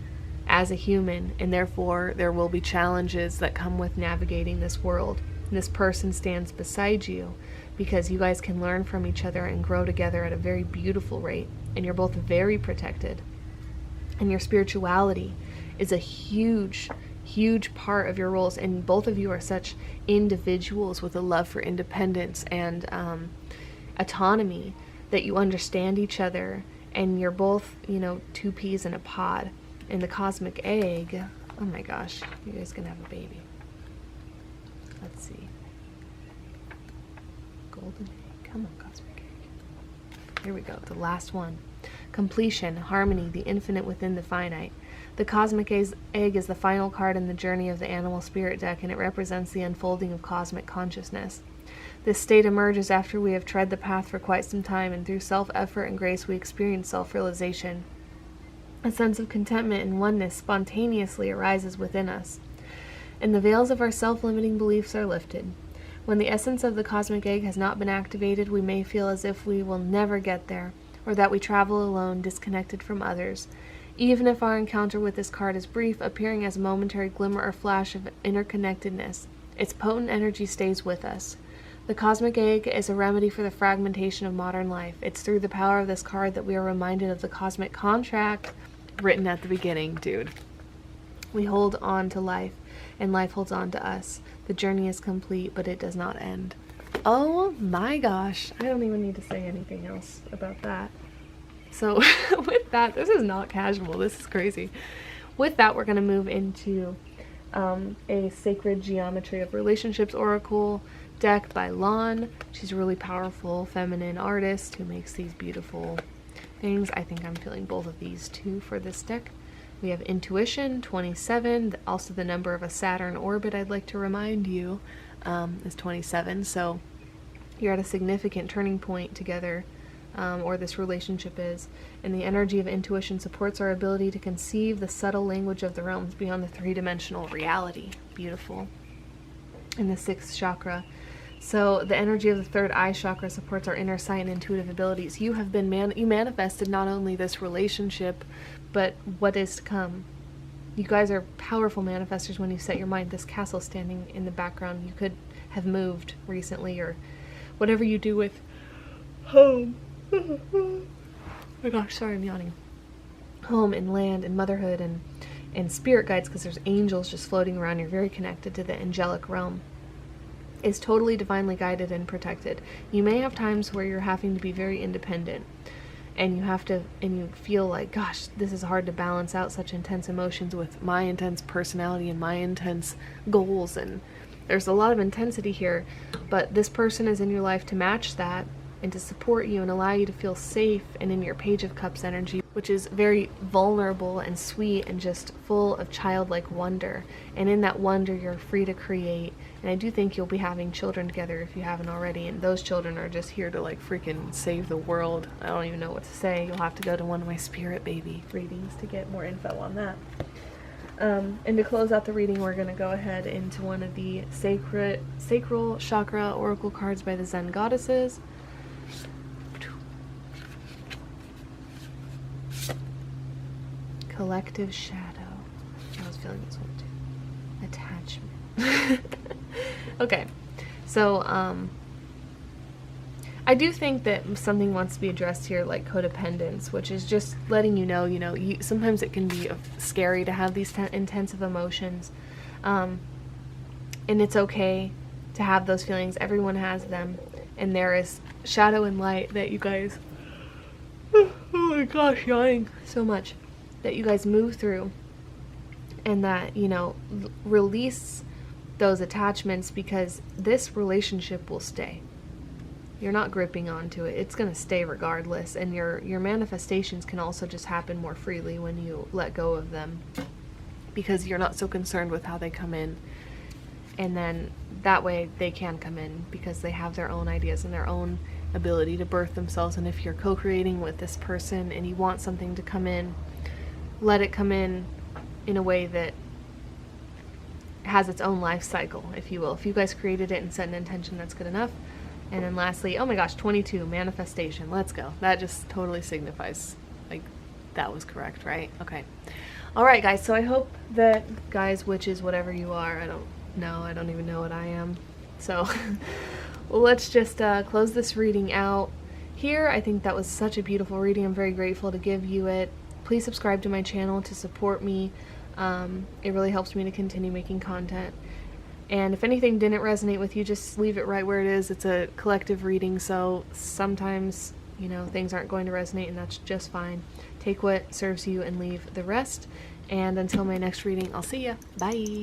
as a human, and therefore there will be challenges that come with navigating this world. And this person stands beside you because you guys can learn from each other and grow together at a very beautiful rate, and you're both very protected. And your spirituality is a huge part of your roles, and both of you are such individuals with a love for independence and autonomy that you understand each other and you're both, two peas in a pod. And the cosmic egg, oh my gosh, you guys gonna have a baby. Let's see. Golden egg, come on, cosmic egg. Here we go, the last one. Completion, harmony, the infinite within the finite. The cosmic egg is the final card in the journey of the animal spirit deck, and it represents the unfolding of cosmic consciousness. This state emerges after we have tread the path for quite some time, and through self-effort and grace we experience self-realization. A sense of contentment and oneness spontaneously arises within us, and the veils of our self-limiting beliefs are lifted. When the essence of the cosmic egg has not been activated, we may feel as if we will never get there, or that we travel alone, disconnected from others. Even if our encounter with this card is brief, appearing as a momentary glimmer or flash of interconnectedness, its potent energy stays with us. The cosmic egg is a remedy for the fragmentation of modern life. It's through the power of this card that we are reminded of the cosmic contract written at the beginning, dude. We hold on to life, and life holds on to us. The journey is complete, but it does not end. Oh my gosh, I don't even need to say anything else about that. So with that, this is not casual, this is crazy. With that, we're going to move into a Sacred Geometry of Relationships Oracle deck by Lon. She's a really powerful feminine artist who makes these beautiful things. I think I'm feeling both of these too for this deck. We have Intuition, 27, also the number of a Saturn orbit, I'd like to remind you, is 27. So you're at a significant turning point together, or this relationship is, and the energy of intuition supports our ability to conceive the subtle language of the realms beyond the three-dimensional reality. Beautiful. In the 6th chakra. So the energy of the 3rd eye chakra supports our inner sight and intuitive abilities. You have been you manifested not only this relationship, but what is to come. You guys are powerful manifestors when you set your mind. This castle standing in the background, you could have moved recently, or whatever you do with home. Oh my gosh, sorry, I'm yawning. Home and land and motherhood and spirit guides, because there's angels just floating around. You're very connected to the angelic realm. Is totally divinely guided and protected. You may have times where you're having to be very independent, and you feel like, gosh, this is hard to balance out such intense emotions with my intense personality and my intense goals, and there's a lot of intensity here, but this person is in your life to match that and to support you and allow you to feel safe and in your Page of Cups energy, which is very vulnerable and sweet and just full of childlike wonder. And in that wonder, you're free to create. And I do think you'll be having children together if you haven't already, and those children are just here to like freaking save the world. I don't even know what to say. You'll have to go to one of my spirit baby readings to get more info on that. And to close out the reading, we're going to go ahead into one of the Sacral Chakra Oracle cards by the Zen Goddesses. Collective Shadow. I was feeling this one too. Attachment. Okay, so I do think that something wants to be addressed here, like codependence, which is just letting you know, sometimes it can be scary to have these intensive emotions, and it's okay to have those feelings. Everyone has them, and there is shadow and light that you guys, oh my gosh, yawning so much, that you guys move through, and that, release those attachments, because this relationship will stay. You're not gripping onto it. It's going to stay regardless, and your manifestations can also just happen more freely when you let go of them, because you're not so concerned with how they come in, and then that way they can come in because they have their own ideas and their own ability to birth themselves. And if you're co-creating with this person and you want something to come in, let it come in a way that has its own life cycle, if you will. If you guys created it and set an intention, that's good enough. And then lastly, oh my gosh, 22, manifestation. Let's go. That just totally signifies, like, that was correct, right? Okay. All right, guys. So I hope that, guys, witches, whatever you are, I don't know. I don't even know what I am. So well, let's just close this reading out here. I think that was such a beautiful reading. I'm very grateful to give you it. Please subscribe to my channel to support me. It really helps me to continue making content. And if anything didn't resonate with you, just leave it right where it is. It's a collective reading, so sometimes, You know, things aren't going to resonate, and that's just fine. Take what serves you and leave the rest. And until my next reading, I'll see ya. Bye.